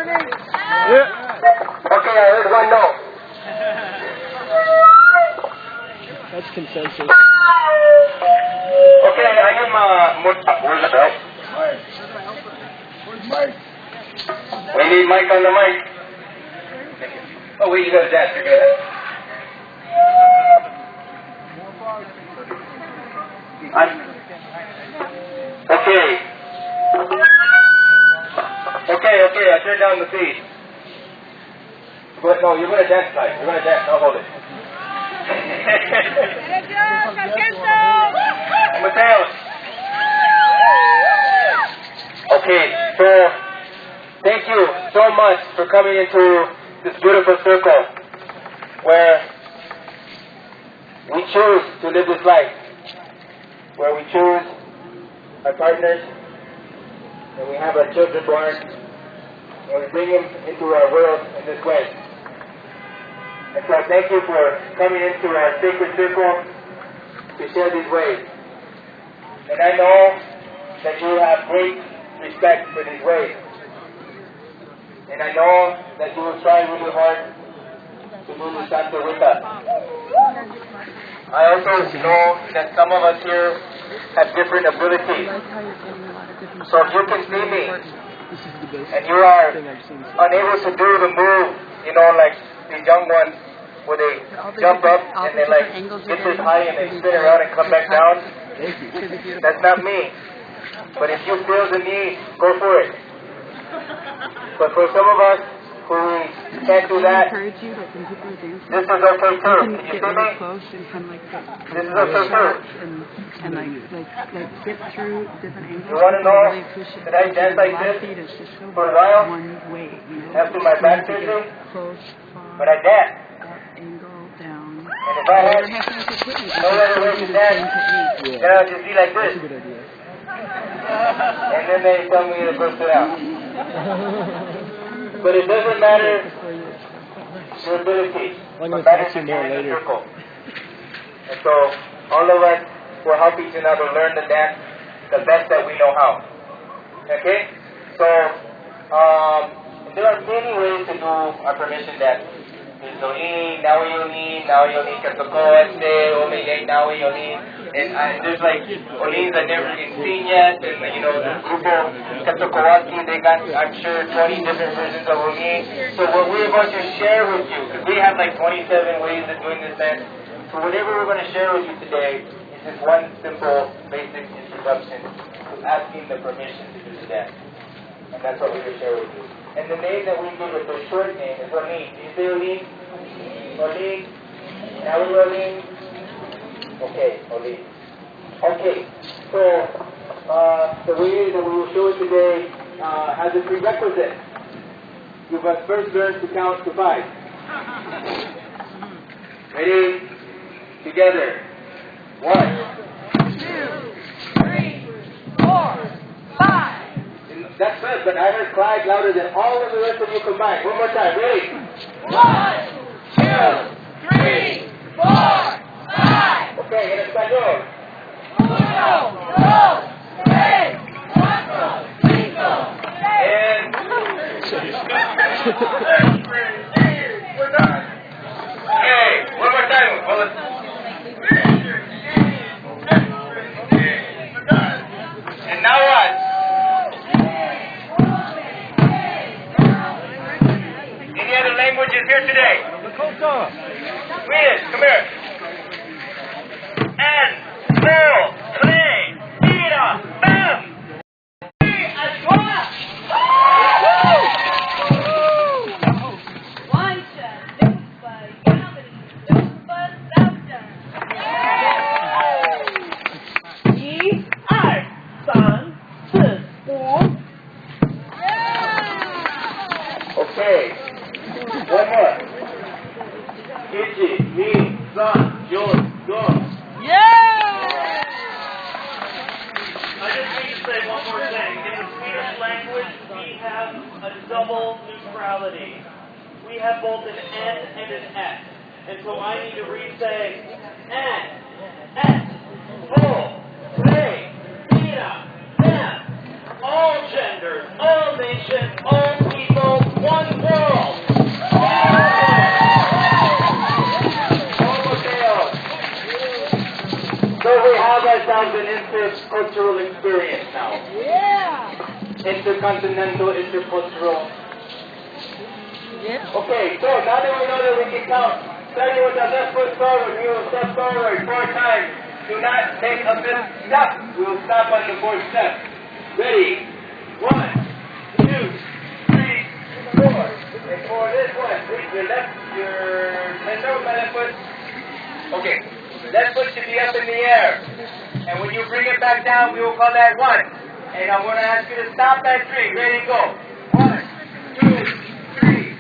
Okay, I heard one no. That's consensus. Okay, I need my... Where's the bell? We need Mike on the mic. Oh, wait, you got to dance. You're good. Okay. Okay, I turned down the feed. But no, you're going to dance tonight. You're going to dance. I'll hold it. Mateos. Okay, so thank you so much for coming into this beautiful circle where we choose to live this life, where we choose our partners, and we have our children born, and we bring them into our world in this way. And so thank you for coming into our sacred circle to share these ways. And I know that you have great respect for these ways. And I know that you will try really hard to do this answer with us. I also know that some of us here have different abilities. So if you can see me and you are unable to do the move, you know, like these young ones where they jump up and they like get this high and they spin around and come back down, that's not me. But if you feel the need, go for it. But for some of us who can't do that, this is okay too. Can you see me? This is okay too. And like get through different angles. You want to know that I dance like this for a while? After my back surgery? But I dance. And if I had no other way to dance, then I would just be like this. And then they tell me to go sit down. But it doesn't matter your ability. It matters if you're in the circle. And so all of us will help each another learn the dance the best that we know how. Okay? So there are many ways to do our permission dance. There's Olin, Nawi Olin, Katokoate, Omeyek, Nawi Olin. And there's like Olins I never seen yet. And you know, the Grupo Katokoate, they got, I'm sure, 20 different versions of Olin. So what we're going to share with you, because we have like 27 ways of doing this dance. So whatever we're going to share with you today is just one simple, basic introduction to asking the permission to do the dance. And that's what we're going to share with you. And the name that we give it, the short name, is Olin. Do you say Olin? Olin? Now we Olin? Okay, Olin. Okay, so the way that we will show it today has a prerequisite. You must first learn to count to 5. Ready? Together. 1, 2, 3, 4, 5. That's good, but I heard Clyde louder than all of the rest of you combined. One more time. Ready? 1, 2, 3, 4, 5. Okay, en español. 1, 2, 3, 4, 5, 6, 7. We're done. Okay, one more time. Hold it. And now what? Any other languages here today? Swedish, come here. En, två, tre, fyra, fem. Okay. One more. Ichi, mi, san, yo, go. I just need to say one more thing. In the Swedish language, we have a double neutrality. We have both an N and an S. And so I need to re-say N, S, två, tre, fyra, fem. All genders, all nations, all people, intercontinental, intercultural. Okay, so now that we know that we can count, starting with our left foot forward, we will step forward 4 times. Do not take a 5th step. We will stop on the 4th step. Ready? 1, 2, 3, 4. And for this one, bring your left with my left foot. Okay, left foot should be up in the air. And when you bring it back down, we will call that 1. And I'm going to ask you to stop at 3. Ready, go. 1, 2, 3.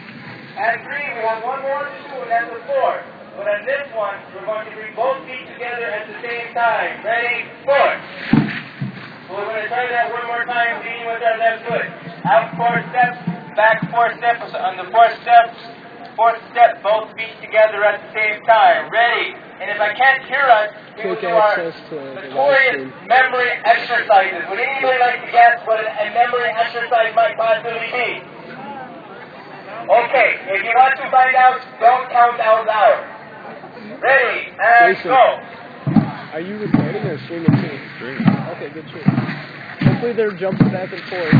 At 3, we have 1 more to do, and that's a 4. But on this one, we're going to bring both feet together at the same time. Ready? 4. So we're going to try that one more time, leading with our left foot. Out 4 steps, back 4 steps. On the 4th step, both feet together at the same time. Ready? And if I can't hear us, we will do our notorious memory exercises. Would anybody like to guess what a memory exercise might possibly be? Okay, if you want to find out, don't count out loud. Ready, and Jason, go. Are you recording or streaming too? Streaming. Okay, good shit. Hopefully they're jumping back and forth.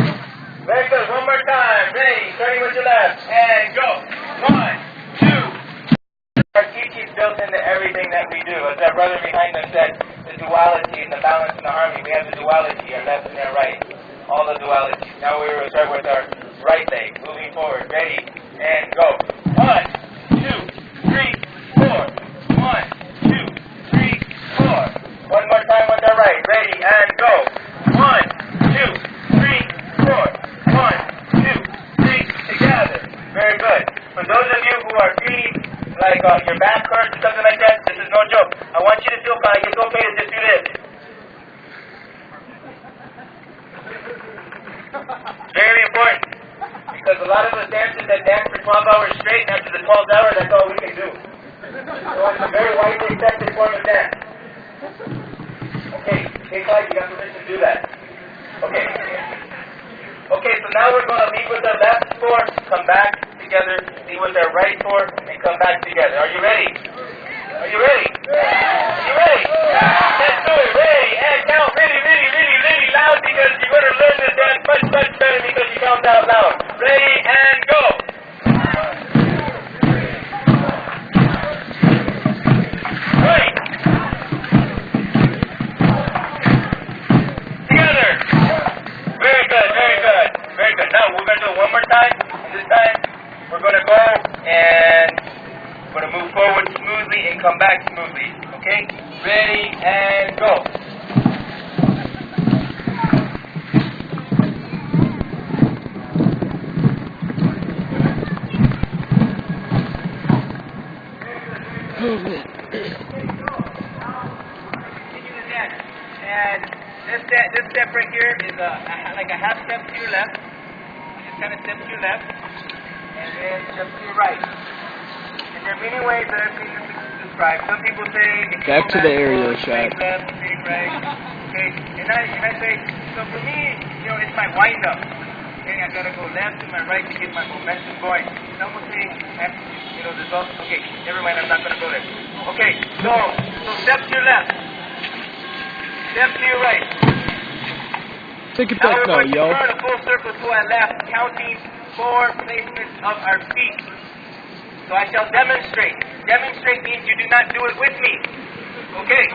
Very good, one more time. Ready, starting with your left, and go. 1, 2. Our teaching is built into everything that we do. As our brother behind us said, the duality and the balance and the harmony. We have the duality, our left and our right. All the duality. Now we will start with our right leg, moving forward. Ready, and go. 1, 2, 3, 4. 1, 2, 3, 4. One more time with our right. Ready, and go. 1, 2, 3, 4. 1, 2, 3. Together. Very good. For those of you who are feeling like your back hurts or something like that, this is no joke. I want you to feel like it's okay to just do this. Very important. Because a lot of us dancers that dance for 12 hours straight, and after the 12th hour, that's all we can do. So it's a very widely accepted form of dance. Okay, take five, you got permission to do that. Okay. Okay, so now we're going to lead with our left 4, come back together, lead with our right 4, and come back together. Are you ready? Are you ready? Are you ready? Let's do it. Ready, and count really, really, really, really loud because you're going to learn this dance much, much better because you count out loud. Ready, and go. Right. Together. Very good, very good, very good. Now we're going to do it one more time. And this time we're going to go and we're going to move forward smoothly and come back smoothly. Okay? Ready, and go. And this step right here is like a half step to your left. You just kind of step to your left, and then step to your right. And there are many ways that I've seen this described. Some people say back to the aerial shot. Take left, take right. Okay, and I say, so for me, it's my wind up. Okay, I gotta go left to my right to get my momentum going. Some will say, there's also, okay, never mind, I'm not gonna go there. Okay, so step to your left. Step to your right. Take it now back we're now, going to yo. turn a full circle to our left, counting 4 placements of our feet. So I shall demonstrate. Demonstrate means you do not do it with me. Okay.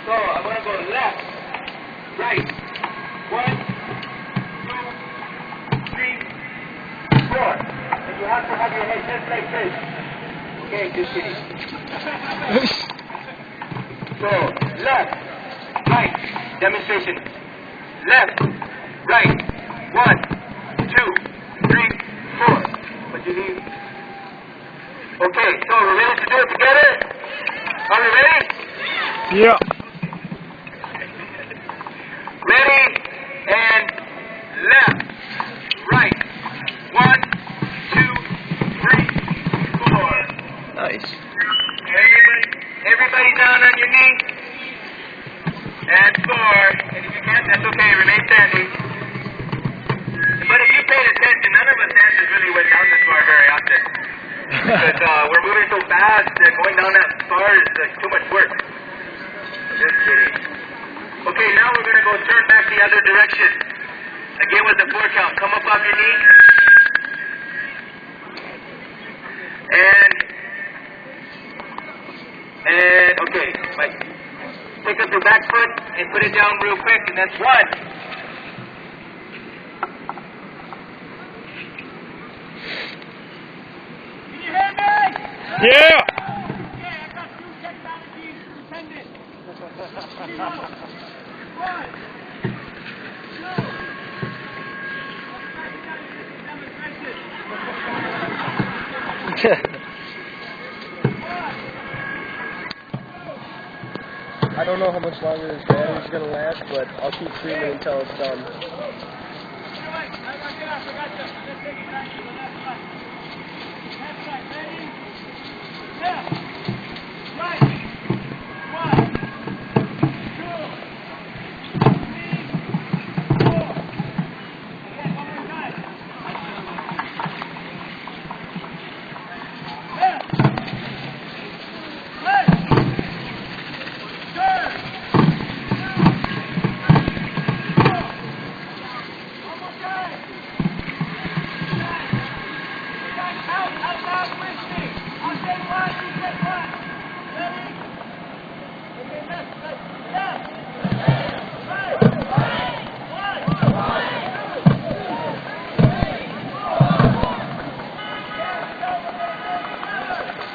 So I'm going to go left, right. 1, 2, 3, 4. And you have to have your head just like this. Okay, just kidding. So, left, right, demonstration. Left, right, 1, 2, 3, 4. What do you need? Okay, so we're ready to do it together? Are we ready? Yeah. Ready, and left, right, 1, 2, 3, 4. Nice. Everybody down on your knee. And 4. And if you can't, that's okay. Remain standing. But if you paid attention, none of us dancers really went down this far very often. Because we're moving so fast that going down that far is too much work. Just kidding. Okay, now we're going to go turn back the other direction. Again with the 4 count. Come up off your knee. And okay, Mike. Pick up your back foot and put it down real quick, and that's 1. Can you hear me? Yeah! Yeah, I got 2 technologies intended. 1, 2. I don't know how much longer this battery's gonna last, but I'll keep streaming until it's done.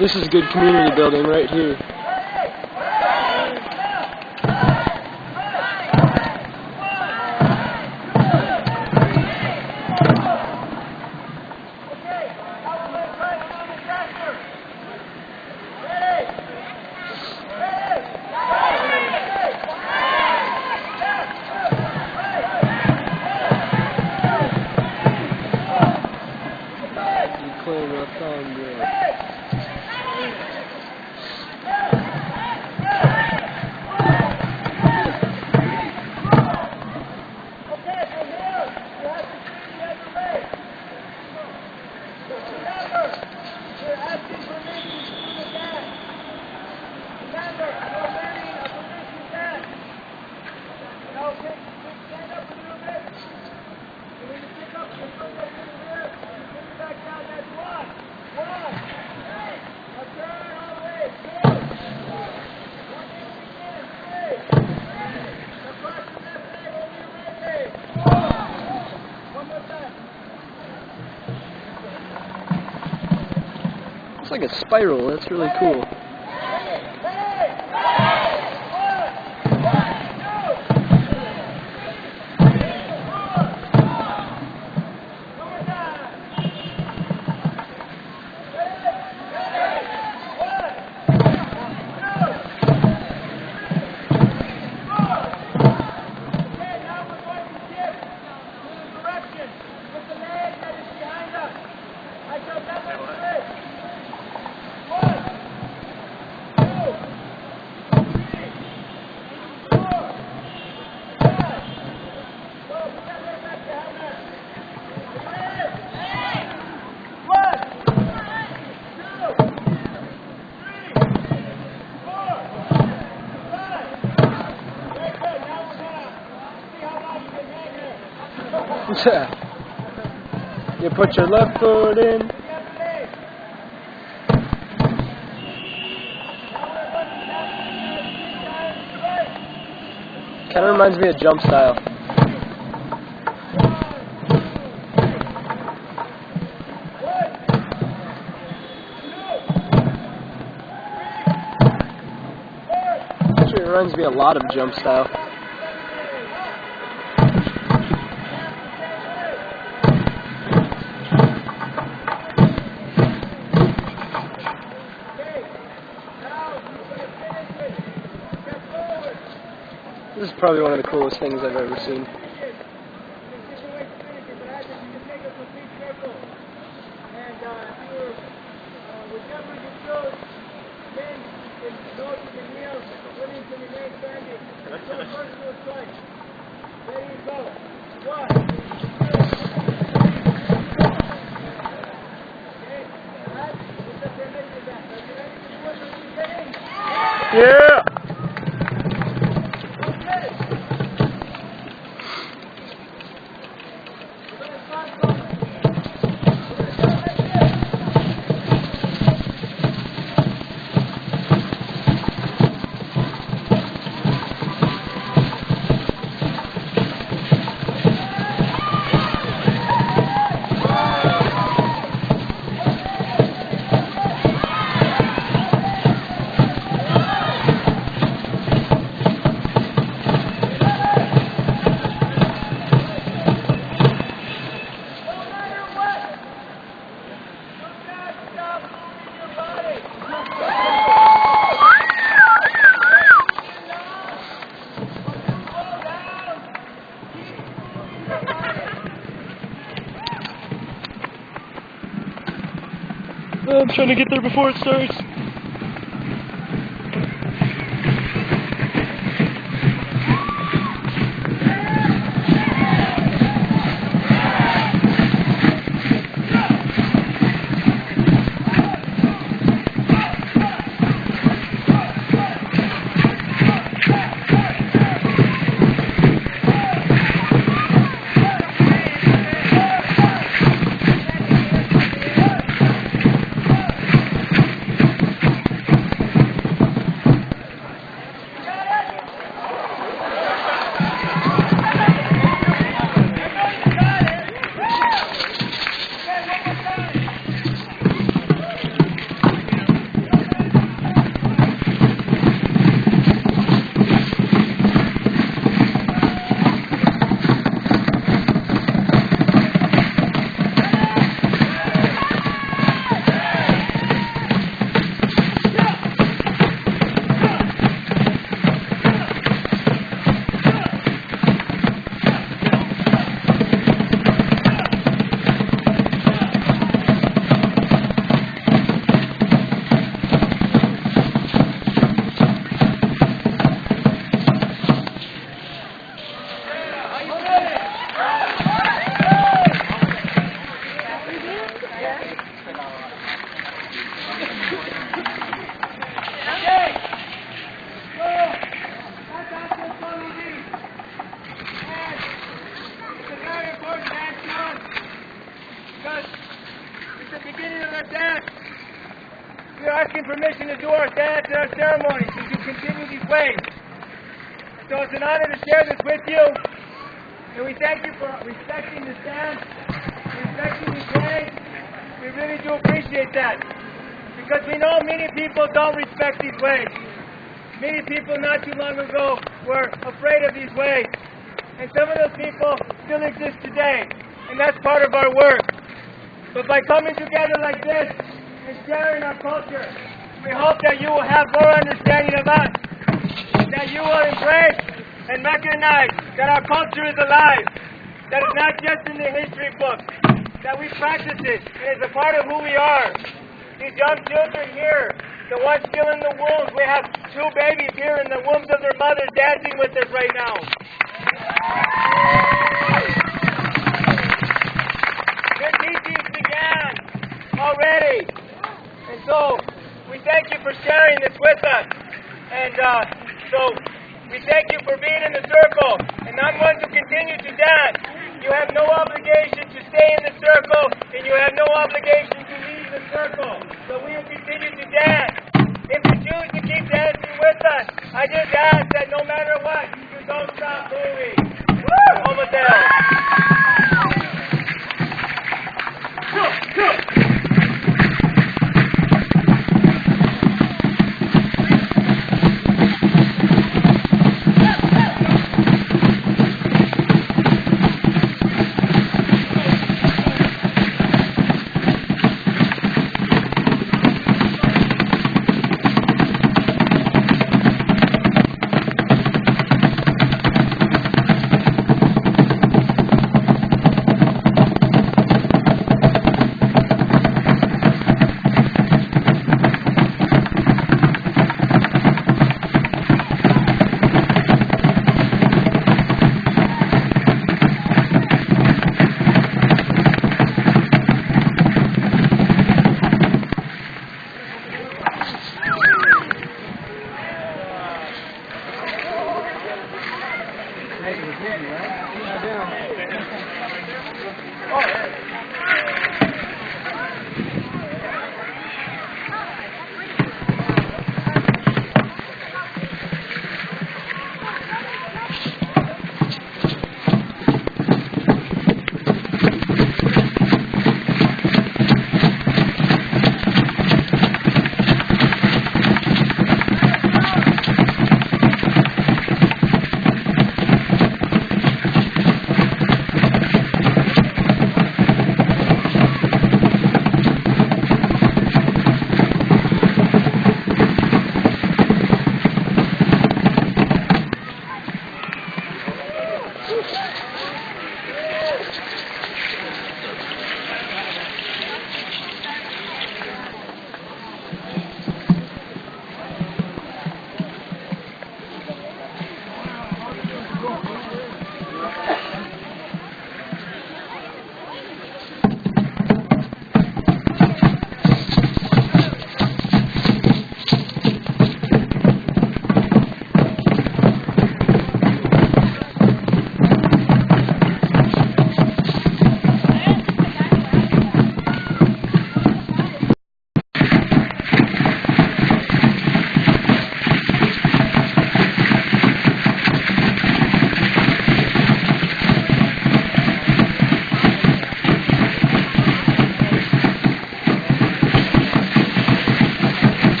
This is good community building right here. It's like a spiral, that's really cool. You put your left foot in. Kind of reminds me of jump style. Actually, it reminds me a lot of jump style. This is probably one of the coolest things I've ever seen. Yeah! I'm trying to get there before it starts. We are asking permission to do our dance and our ceremonies as you continue these ways. So it's an honor to share this with you, and we thank you for respecting this dance, respecting these ways. We really do appreciate that, because we know many people don't respect these ways. Many people not too long ago were afraid of these ways, and some of those people still exist today, and that's part of our work. But by coming together like this and sharing our culture, we hope that you will have more understanding of us, that you will embrace and recognize that our culture is alive, that it's not just in the history books, that we practice it and it's a part of who we are. These young children here, the ones still in the wombs, we have 2 babies here in the wombs of their mothers dancing with us right now. Their teachings began already. And so, we thank you for sharing this with us. And so, we thank you for being in the circle. And I'm going to continue to dance. You have no obligation to stay in the circle, and you have no obligation to leave the circle. So we will continue to dance. If you choose to keep dancing with us, I just ask that no matter what, you don't stop moving. Over there.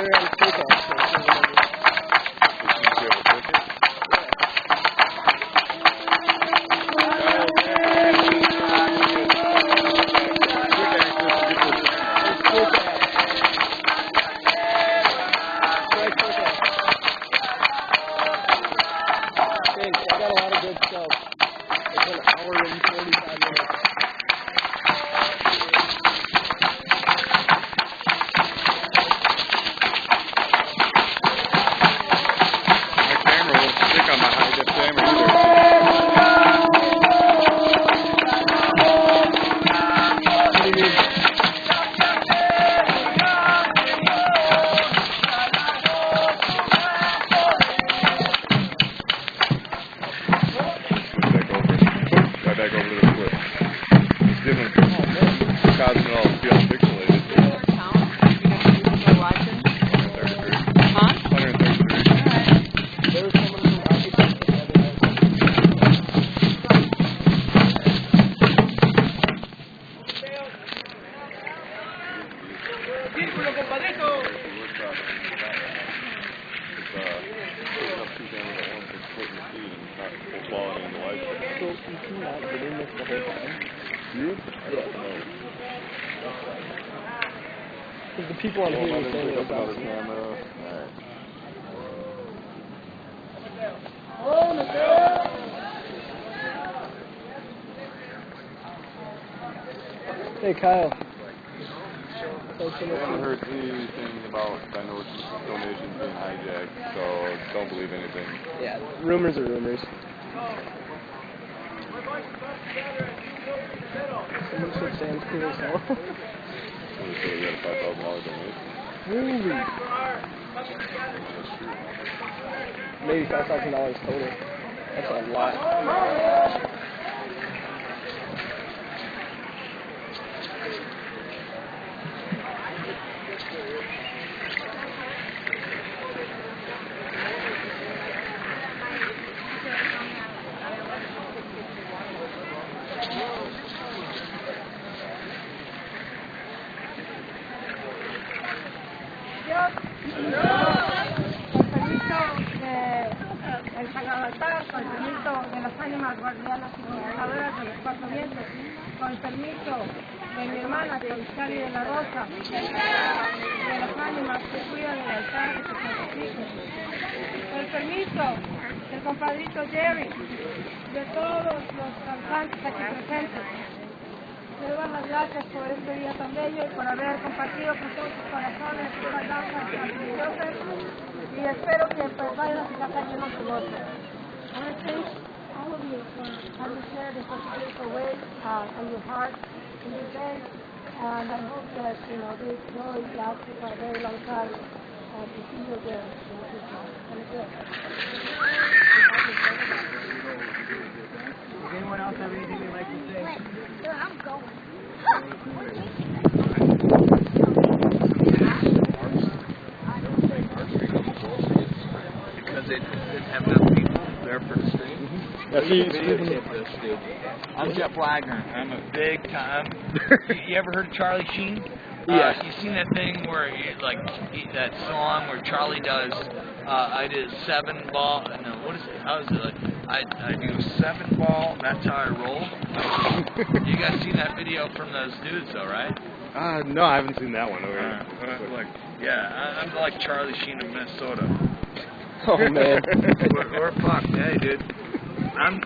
they're on takeoff. I got a lot of good stuff. It's an hour and 45 minutes. My camera won't stick on my high-def camera either. What do you mean? Right back over to the cliff. It's different. Causing it all to feel pixelated. Huh? 133. There was someone from OccupyMN the other night. So you cannot get in this the whole time? You? Yeah. Because the people on here were saying it was Another awesome. camera. Hey, Kyle. I haven't heard anything about donations being hijacked, so don't believe anything. Yeah, rumors are rumors. Someone said Sam's cool as hell. So they said we had a $5,000 donation. Holy. Maybe $5,000 total. That's a lot. El Altar, con el permiso de las ánimas guardianas y conservadoras de los cuatro vientos, con el permiso de mi hermana, Cali de la Rosa, de las ánimas que cuidan el altar y que santifican, con el permiso del compadrito Jerry, de todos los cantantes aquí presentes. Le doy las gracias por este día tan bello y por haber compartido con todos sus corazones estas danzas maravillosas. Y espero que pues vayan a su casa llenos de gozo. I want to thank all of you for having shared in such a beautiful way on your heart in this day. And I hope that, this joy lasts for a very long time and to see you again in the future. And again. Does anyone else have anything they'd like to say? I'm going. Because they didn't have enough people there for the stream. I'm Jeff Wagner. I'm a big time. You ever heard of Charlie Sheen? Yeah. You seen that thing where, that song where Charlie does, I did 7 ball, no, what is it, how is it, I do 7 ball, that's how I roll. You guys seen that video from those dudes though, right? No, I haven't seen that one. I'm like Charlie Sheen of Minnesota. Oh, man. We're fucked, hey dude. I'm